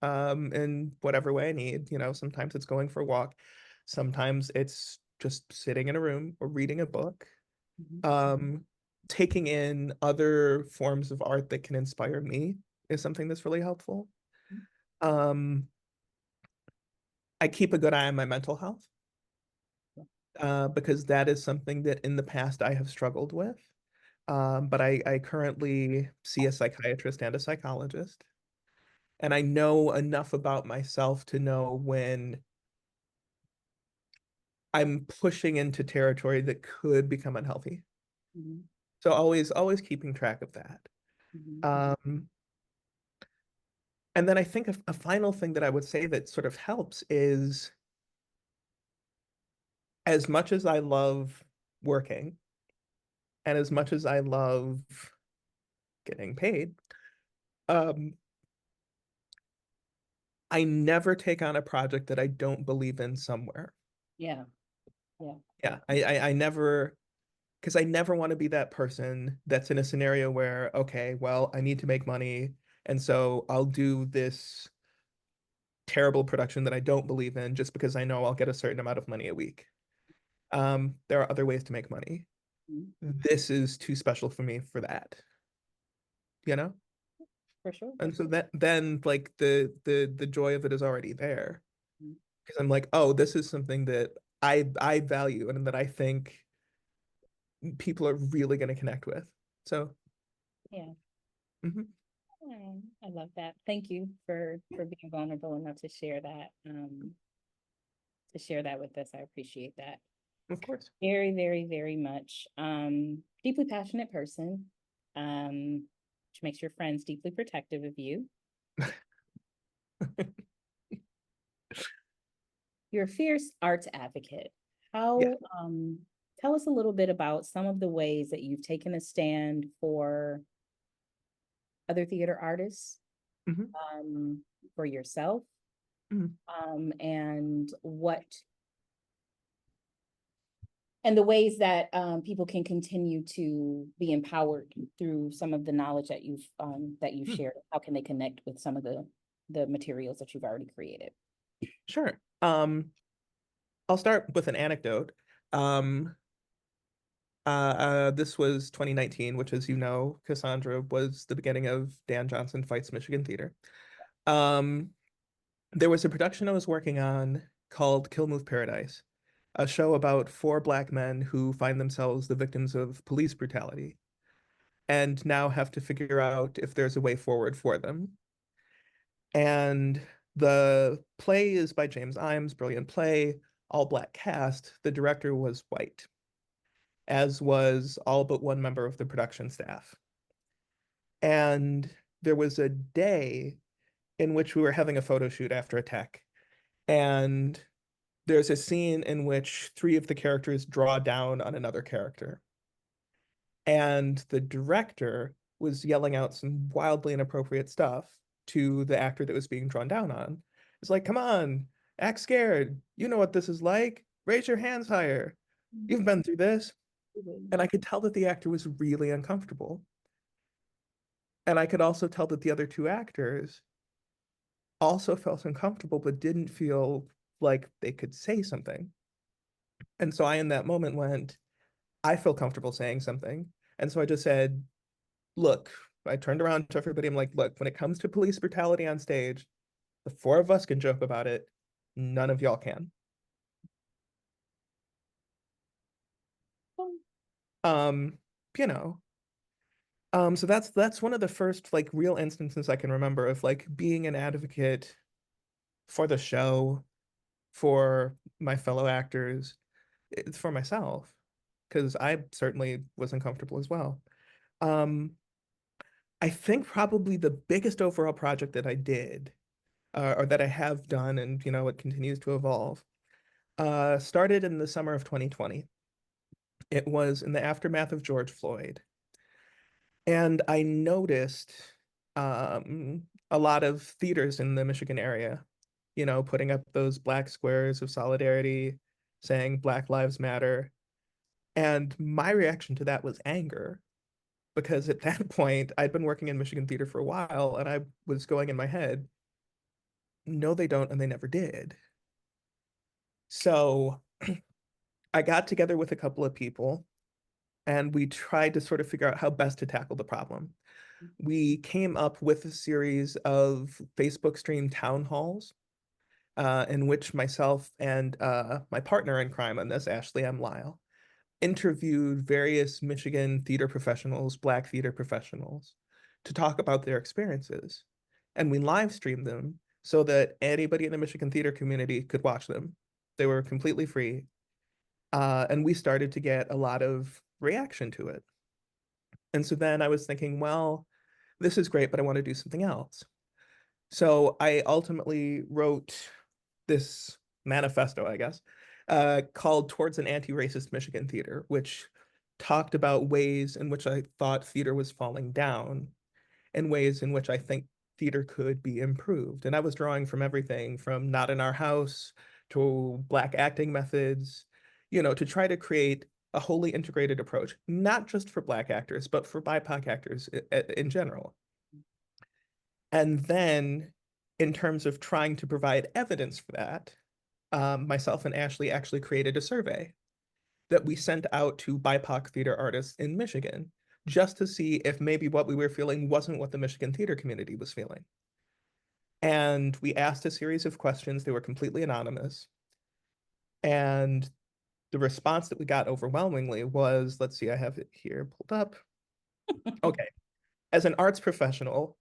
in whatever way I need. You know, sometimes it's going for a walk, sometimes it's just sitting in a room or reading a book, taking in other forms of art that can inspire me is something that's really helpful. I keep a good eye on my mental health, because that is something that in the past I have struggled with. But I currently see a psychiatrist and a psychologist, and I know enough about myself to know when I'm pushing into territory that could become unhealthy. So always keeping track of that. And then I think a final thing that I would say that sort of helps is, as much as I love working and as much as I love getting paid, I never take on a project that I don't believe in somewhere. Yeah. I never, because I never want to be that person that's in a scenario where, okay, well, I need to make money, and so I'll do this terrible production that I don't believe in just because I know I'll get a certain amount of money a week. There are other ways to make money. This is too special for me for that, you know? For sure. And so that then, like, the joy of it is already there, because I'm like, oh, this is something that I value and that I think people are really going to connect with. So Yeah. mhm. I love that. Thank you for being vulnerable enough to share that. With us. I appreciate that. Of course. Very, very, very much. Deeply passionate person. Which makes your friends deeply protective of you. You're a fierce arts advocate. How, tell us a little bit about some of the ways that you've taken a stand for other theater artists, for yourself, and the ways that people can continue to be empowered through some of the knowledge that you've shared. How can they connect with some of the materials that you've already created? Sure. I'll start with an anecdote. This was 2019, which, as you know, Cassandra, was the beginning of Dan Johnson Fights Michigan Theater. There was a production I was working on called Kill Move Paradise, a show about 4 Black men who find themselves the victims of police brutality and now have to figure out if there's a way forward for them. And the play is by James Imes, brilliant play, all Black cast. The director was white, as was all but one member of the production staff. And there was a day in which we were having a photo shoot after a tech, and there's a scene in which 3 of the characters draw down on another character. And the director was yelling out some wildly inappropriate stuff to the actor that was being drawn down on. It's like, come on, act scared. You know what this is like. Raise your hands higher. You've been through this. And I could tell that the actor was really uncomfortable. And I could also tell that the other 2 actors also felt uncomfortable, but didn't feel like they could say something. And so I, in that moment, went, I feel comfortable saying something. And so I just said, look, I turned around to everybody. I'm like, look, when it comes to police brutality on stage, the 4 of us can joke about it. None of y'all can. Um, you know, so that's one of the first like real instances I can remember of like being an advocate for the show, for my fellow actors, for myself, because I certainly was uncomfortable as well. Um, I think probably the biggest overall project that I did, or that I have done, and it continues to evolve, started in the summer of 2020. It was in the aftermath of George Floyd, and I noticed a lot of theaters in the Michigan area, putting up those black squares of solidarity, saying Black Lives Matter. And my reaction to that was anger, because at that point, I'd been working in Michigan theater for a while, and I was going in my head, no, they don't, and they never did. So I got together with a couple of people, and we tried to sort of figure out how best to tackle the problem. We came up with a series of Facebook stream town halls, in which myself and my partner in crime on this, Ashley M. Lyle, interviewed various Michigan theater professionals, Black theater professionals, to talk about their experiences. And we live streamed them so that anybody in the Michigan theater community could watch them. They were completely free. And we started to get a lot of reaction to it. And so then I was thinking, well, this is great, but I want to do something else. So I ultimately wrote this manifesto, I guess, called Towards an Anti-Racist Michigan Theater, which talked about ways in which I thought theater was falling down and ways in which I think theater could be improved. And I was drawing from everything from Not in Our House to Black acting methods, to try to create a wholly integrated approach, not just for Black actors, but for BIPOC actors in general. And then in terms of trying to provide evidence for that, myself and Ashley actually created a survey that we sent out to BIPOC theater artists in Michigan, just to see if maybe what we were feeling wasn't what the Michigan theater community was feeling. And we asked a series of questions. They were completely anonymous. And the response that we got overwhelmingly was, let's see, I have it here pulled up. Okay. As an arts professional,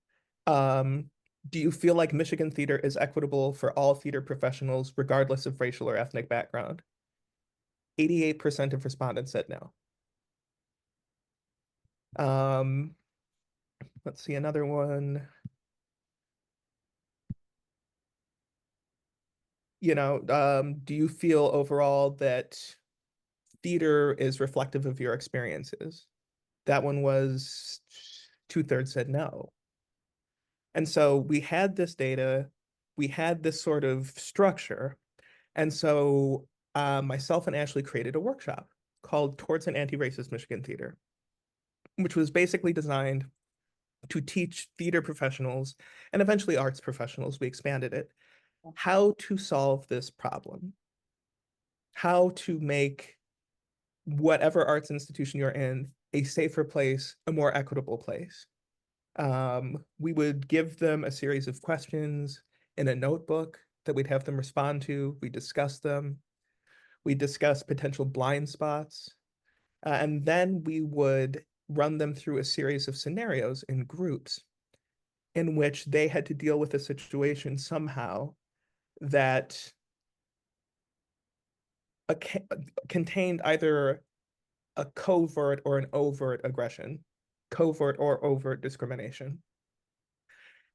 do you feel like Michigan theater is equitable for all theater professionals, regardless of racial or ethnic background? 88% of respondents said no. Let's see another one. Do you feel overall that theater is reflective of your experiences? That one was 2/3 said no. And so we had this data, we had this sort of structure. And so myself and Ashley created a workshop called Towards an Anti-Racist Michigan Theater, which was basically designed to teach theater professionals and eventually arts professionals, we expanded it, how to solve this problem, how to make whatever arts institution you're in a safer place, a more equitable place. We would give them a series of questions in a notebook that we'd have them respond to. We discuss them. We discuss potential blind spots. And then we would run them through a series of scenarios in groups in which they had to deal with a situation somehow that contained either a covert or an overt aggression, covert or overt discrimination.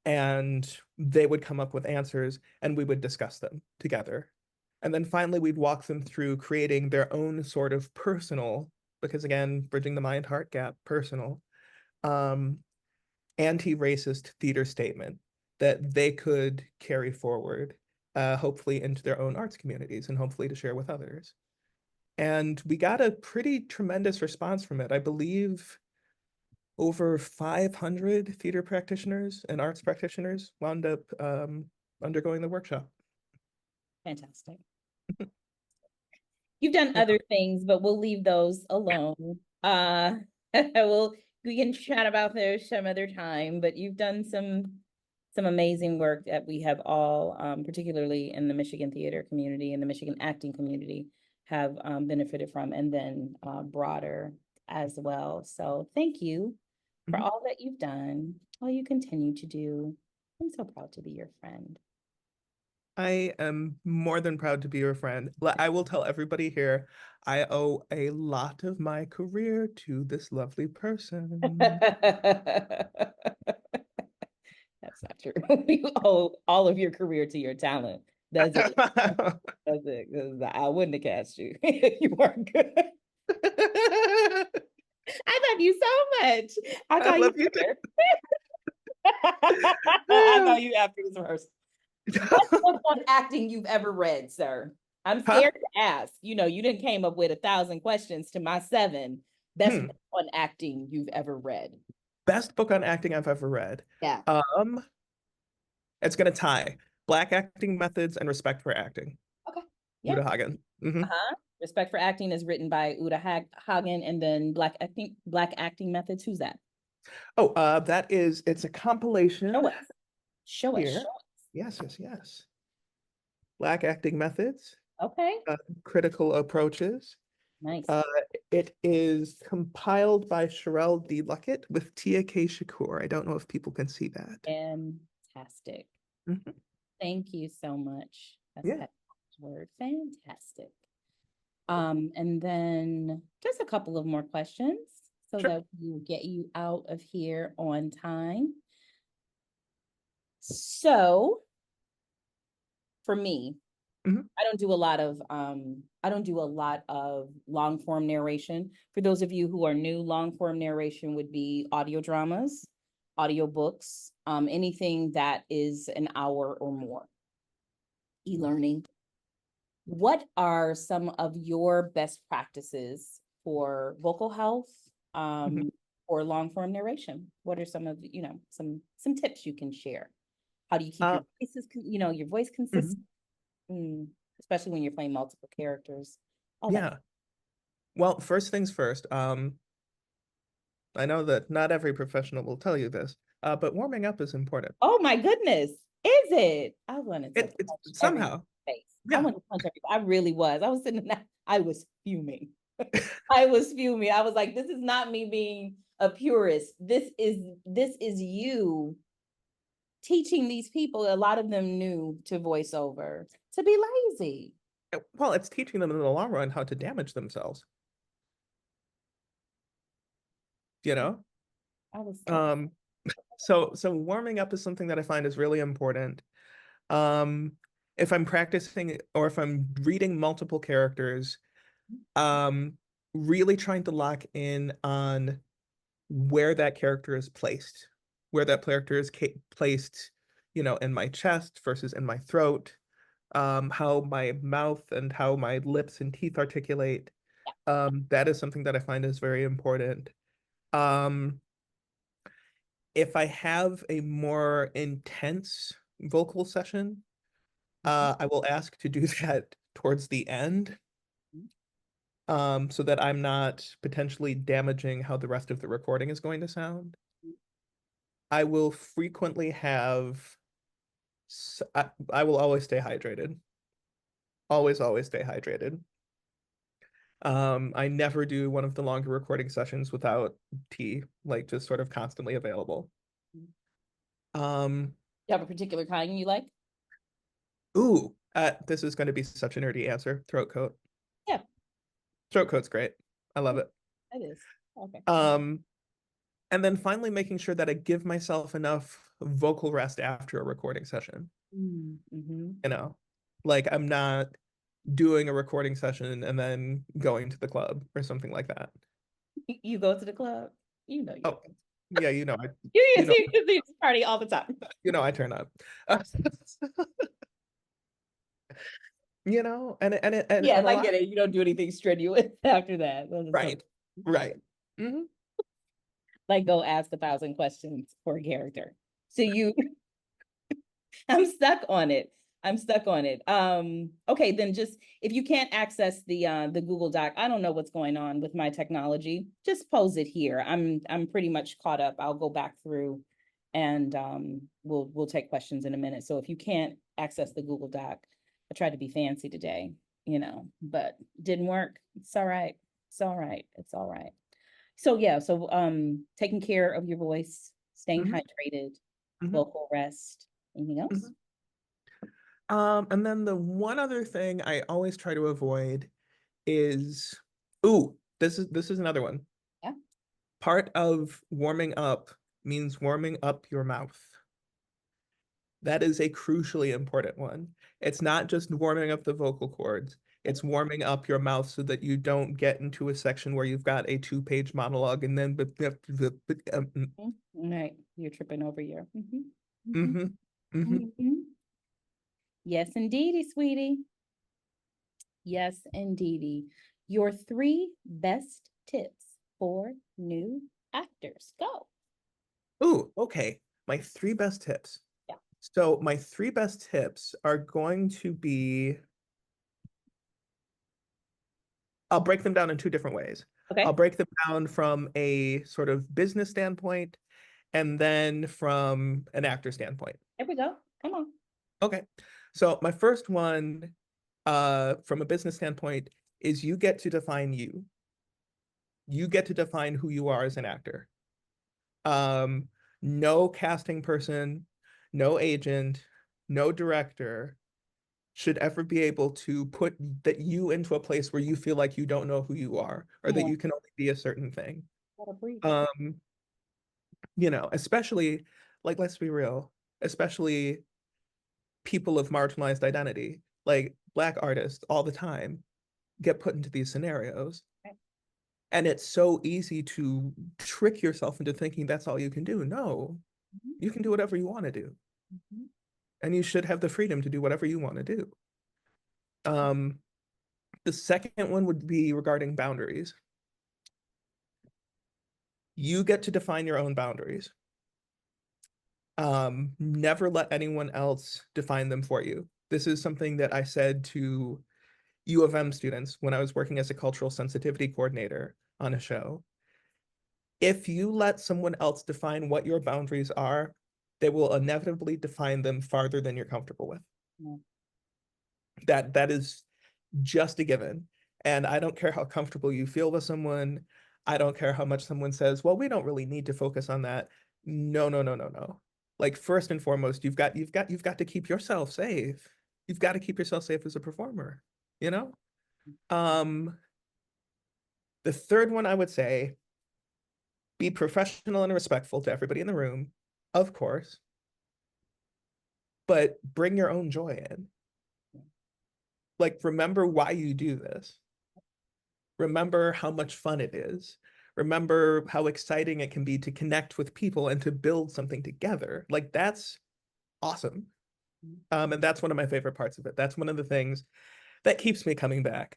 And they would come up with answers and we would discuss them together. And then finally, we'd walk them through creating their own sort of personal, because again, bridging the mind-heart gap, personal, anti-racist theater statement that they could carry forward, hopefully into their own arts communities and hopefully to share with others. And we got a pretty tremendous response from it. I believe over 500 theater practitioners and arts practitioners wound up undergoing the workshop. Fantastic. You've done other things, but we'll leave those alone. We can chat about those some other time, but you've done some amazing work that we have all, particularly in the Michigan theater community and the Michigan acting community, have benefited from, and then broader as well. So thank you for Mhm. all that you've done, all you continue to do. I'm so proud to be your friend. I am more than proud to be your friend. I will tell everybody here, I owe a lot of my career to this lovely person. That's not true. You owe all of your career to your talent. That's it. That's it. 'Cause I wouldn't have cast you. You weren't good. I love you so much. I'll I call you love you later. I'll call you after this rehearsal. Best book on acting you've ever read, sir? I'm Huh? scared to ask. You know, you didn't came up with 1,000 questions to my 7. Best Hmm. book on acting you've ever read. Best book on acting I've ever read. Yeah. It's gonna tie Black Acting Methods and Respect for Acting. Okay. Yeah. Uta Hagen. Mhm. Respect for Acting is written by Uta Hagen, and then Black Acting Methods. Who's that? Oh, it's a compilation Show us. Show us. here. Show us. Yes. Black Acting Methods, Okay. Critical Approaches. Nice. It is compiled by Sherelle D. Luckett with Tia K. Shakur. I don't know if people can see that. Fantastic. Mhm. Thank you so much. That's Yeah. that word. Fantastic. And then just a couple of more questions so Sure. that we will get you out of here on time. So for me, Mhm. I don't do a lot of long form narration. For those of you who are new, long form narration would be audio dramas, audio books, anything that is an hour or more. E-learning. What are some of your best practices for vocal health, Mhm. or long form narration? What are some of, some tips you can share? How do you keep Uh, your voice mhm. consistent? Especially when you're playing multiple characters. All that. Yeah. Well, first things first. I know that not every professional will tell you this, but warming up is important. Oh my goodness. Is it? I wanted to It's punch somehow. everyone's face. I Yeah. wanted to punch everybody. I really was. I was sitting there, I was fuming. I was fuming. I was like, this is not me being a purist. This is you teaching these people, a lot of them new to voiceover, to be lazy. Well, it's teaching them in the long run how to damage themselves. You know? I was Um, so warming up is something that I find is really important. If I'm practicing or if I'm reading multiple characters, really trying to lock in on where that character is placed, where that character is placed, in my chest versus in my throat, how my mouth and how my lips and teeth articulate. That is something that I find is very important. If I have a more intense vocal session, I will ask to do that towards the end, so that I'm not potentially damaging how the rest of the recording is going to sound. I will frequently I will always stay hydrated. Always stay hydrated. I never do one of the longer recording sessions without tea, like just sort of constantly available. Um, You have a particular kind you like? this is going to be such a nerdy answer. Throat coat. Yeah, Throat coat's great. I love it. it is. Okay. And then finally making sure that I give myself enough vocal rest after a recording session. Mm-hmm. Like I'm not doing a recording session and then going to the club or something like that. You go to the club, you know. Oh, yeah, You you party all the time. I turn up. And Yes, a I lot. get it. You don't do anything strenuous after that. Right. Mm-hmm. Like go ask 1,000 questions for a character. So I'm stuck on it. Okay, then just if you can't access the Google Doc, I don't know what's going on with my technology. Just pose it here. I'm pretty much caught up. I'll go back through and we'll take questions in a minute. So if you can't access the Google Doc, I tried to be fancy today, but didn't work. It's all right. It's all right. So yeah, so taking care of your voice, staying Mhm. hydrated, Mhm. vocal rest. Anything else? And then the one other thing I always try to avoid is, ooh, this is another one. Yeah. Part of warming up means warming up your mouth. That is a crucially important one. It's not just warming up the vocal cords, it's warming up your mouth so that you don't get into a section where you've got a 2-page monologue and then Right. You're tripping over your. Yes, indeedy, sweetie. Yes, indeedy. Your 3 best tips for new actors. Go. Ooh, okay. My 3 best tips. Yeah. So my 3 best tips are going to be, I'll break them down in 2 different ways. Okay. I'll break them down from a sort of business standpoint and then from an actor standpoint. There we go. Come on. Okay. So my first one, from a business standpoint, is you get to define you. You get to define who you are as an actor. No casting person, no agent, no director should ever be able to put that you into a place where you feel like you don't know who you are or that Yeah. you can only be a certain thing. Gotta breathe. Especially, like, let's be real, especially people of marginalized identity, like Black artists all the time get put into these scenarios. Right. And it's so easy to trick yourself into thinking that's all you can do. No, you can do whatever you want to do. And you should have the freedom to do whatever you want to do. The second one would be regarding boundaries. You get to define your own boundaries. Never let anyone else define them for you. This is something that I said to U of M students when I was working as a cultural sensitivity coordinator on a show. If you let someone else define what your boundaries are, they will inevitably define them farther than you're comfortable with. Yeah. That is just a given. And I don't care how comfortable you feel with someone. I don't care how much someone says, well, we don't really need to focus on that. No, no, no, no, no. Like, first and foremost, you've got to keep yourself safe. You've got to keep yourself safe as a performer, you know? The third one I would say, be professional and respectful to everybody in the room, of course, but bring your own joy in. Like, remember why you do this. Remember how much fun it is. Remember how exciting it can be to connect with people and to build something together. Like, that's awesome. And that's one of my favorite parts of it. That's one of the things that keeps me coming back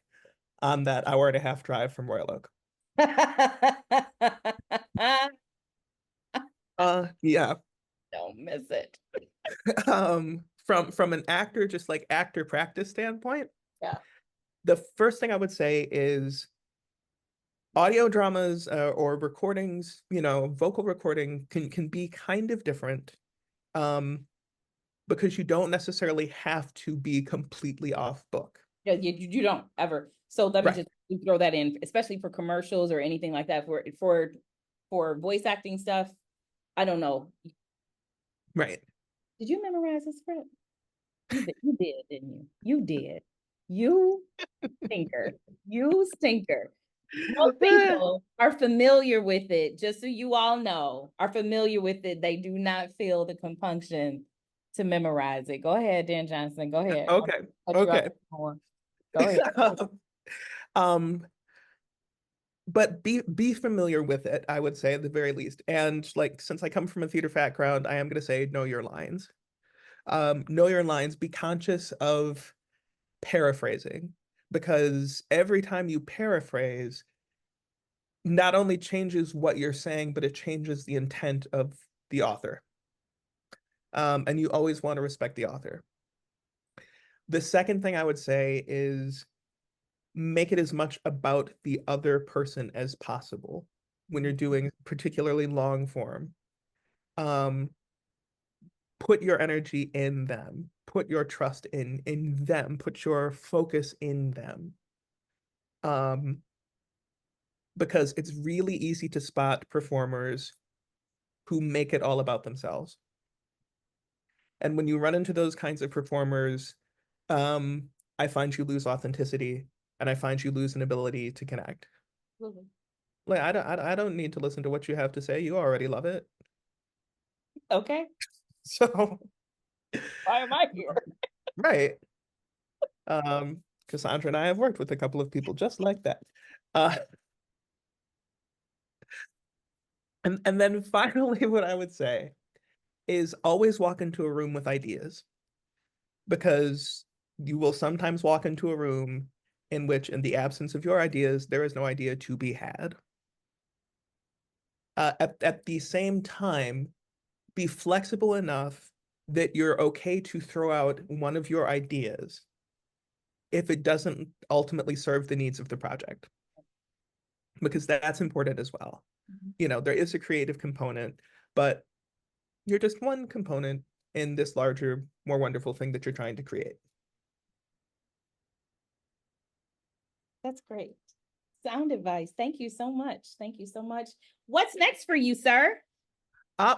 on that 1.5-hour drive from Royal Oak. Yeah. Don't miss it. From an actor, just like actor practice standpoint, Yeah. the first thing I would say is audio dramas or recordings, vocal recording can be kind of different, because you don't necessarily have to be completely off book. Yeah, you don't ever. So let me Right. just throw that in, especially for commercials or anything like that. For voice acting stuff, I don't know. Right. Did you memorize the script? You did, didn't you? You did. You stinker. You stinker. Most people are familiar with it, just so you all know, are familiar with it. They do not feel the compunction to memorize it. Go ahead, Dan Johnson. Go ahead. Okay. Go ahead. But be familiar with it, I would say, at the very least. And like, since I come from a theater background, I am going to say know your lines. Know your lines. Be conscious of paraphrasing, because every time you paraphrase, not only changes what you're saying, but it changes the intent of the author. And you always want to respect the author. The second thing I would say is make it as much about the other person as possible when you're doing particularly long form. Put your energy in them, put your trust in them, put your focus in them. because it's really easy to spot performers who make it all about themselves. And when you run into those kinds of performers, I find you lose authenticity, and I find you lose an ability to connect. Mhm. Like I don't need to listen to what you have to say. You already love it. Okay, So why am I here? right. Cassandra and I have worked with a couple of people just like that. Uh, and then finally, what I would say is always walk into a room with ideas, because you will sometimes walk into a room in which, in the absence of your ideas, there is no idea to be had. At the same time, be flexible enough that you're okay to throw out one of your ideas if it doesn't ultimately serve the needs of the project, because that's important as well. There is a creative component, but you're just one component in this larger, more wonderful thing that you're trying to create. That's great. Sound advice. Thank you so much. Thank you so much. What's next for you, sir?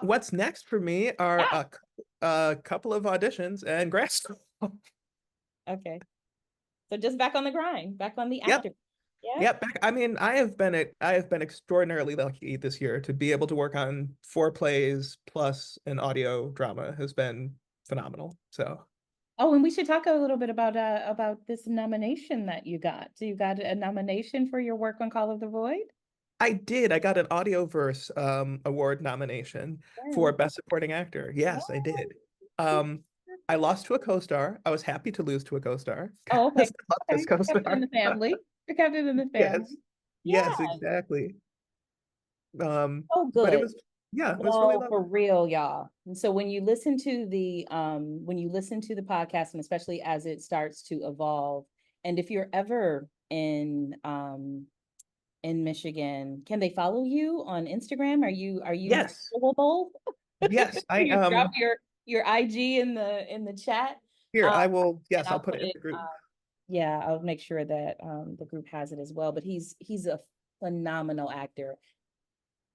What's next for me are Yeah. a couple of auditions and grad school. Okay. So just back on the grind, back on the Yep. actor. Yeah. Yep. I mean, I have been extraordinarily lucky this year to be able to work on 4 plays plus an audio drama has been phenomenal. So Oh, and we should talk a little bit about this nomination that you got. So you got a nomination for your work on Call of the Void? I did. I got an Audioverse award nomination for Best Supporting Actor. Yes, I did. I lost to a co-star. I was happy to lose to a co-star. Oh, okay. I love this Okay. Kept it in co-star. the family. You kept it in the family. Yes. Yeah. Yes, exactly. Oh, But it good. was, yeah, it was really lovely. For real, y'all. And so when you listen to the podcast, and especially as it starts to evolve, and if you're ever in Michigan, can they follow you on Instagram? Are you Yes. followable? Yes, I You drop your IG in the chat. here, I will, and yes, I'll put it in the group. Yeah, I'll make sure that the group has it as well. But he's a phenomenal actor.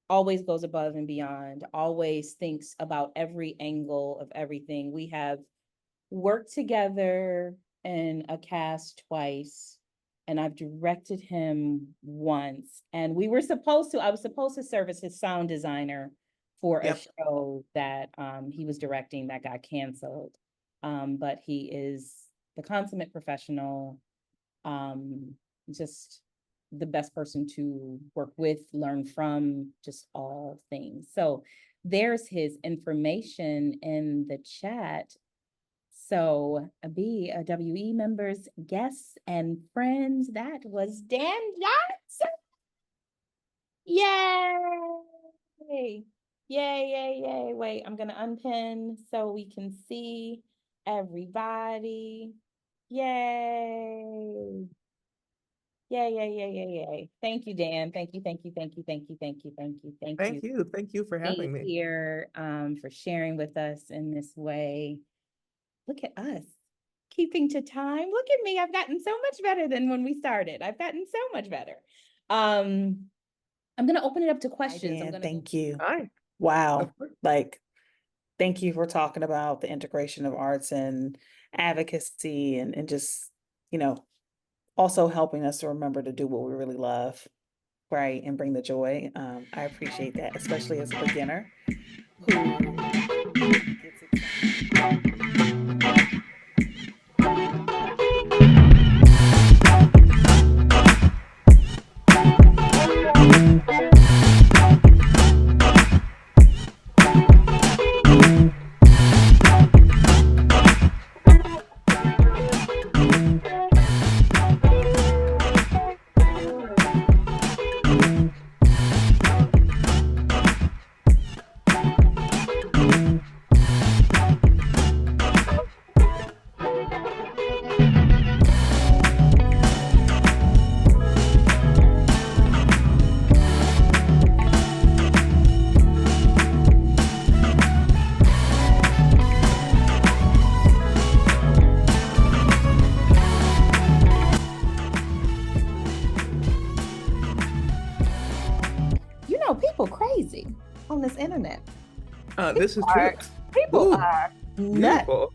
Always goes above and beyond, always thinks about every angle of everything. We have worked together in a cast twice, and I've directed him once. And I was supposed to serve as his sound designer for a Yep. show that he was directing that got canceled. But he is the consummate professional, just the best person to work with, learn from, just all things. So there's his information in the chat. So WE members, guests, and friends, that was Dan Johnson. Yay! Yay. Wait, I'm gonna unpin so we can see everybody. Yay. Yay. Thank you, Dan. Thank you. Thank you for having me. Here, for sharing with us in this way. Look at us, keeping to time. Look at me. I've gotten so much better than when we started. I've gotten so much better. I'm gonna open it up to questions. Thank you. Hi. Wow. Like, thank you for talking about the integration of arts and advocacy and just, also helping us to remember to do what we really love, right? And bring the joy. I appreciate that, especially as a beginner who gets excited. this is true. People Ooh, are nuts beautiful.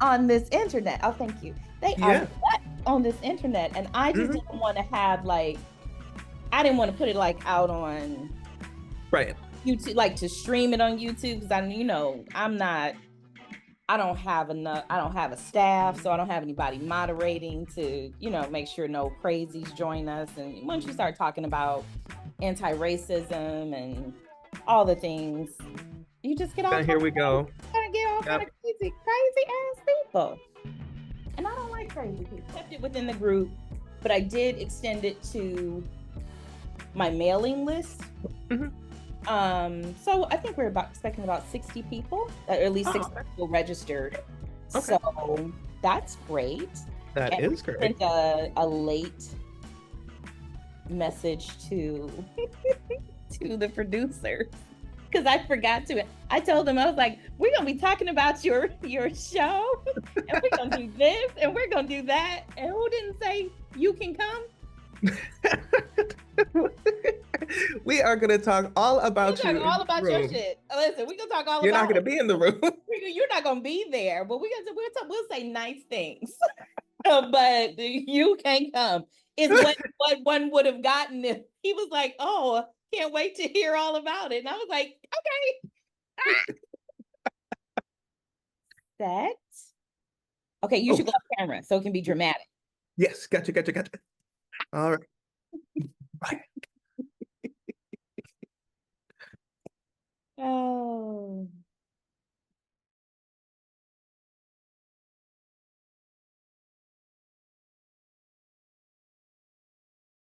on this internet. Oh, thank you. They are Yeah. nuts on this internet, and I just Mhm. didn't want to have like, I didn't want to put it like out on Right. YouTube, like to stream it on YouTube, because I don't have enough, I don't have a staff, so I don't have anybody moderating to, make sure no crazies join us. And once you start talking about anti-racism and all the things, you just get all Here we go. kind of get all kind Yep. of crazy ass people. And I don't like crazy people. Kept it within the group, but I did extend it to my mailing list. Mhm. So I think we're expecting about 60 people, or at least 60 okay. people registered. Okay. So that's great. That And is great. sent a late message to to the producers, because I forgot to. I told them, I was like, we're gonna be talking about your show, and we're gonna do this, and we're gonna do that. And who didn't say you can come? We are going to talk all about We're you. talking all in the about your room. shit. Listen, we're gonna talk all You're about not going to be in the room. You're not gonna be there, but we'll say nice things. But you can't come. Is what one would have gotten if he was like, "Oh, can't wait to hear all about it." And I was like, "Okay." That okay? You should go off camera so it can be dramatic. Yes, gotcha. All right. Right.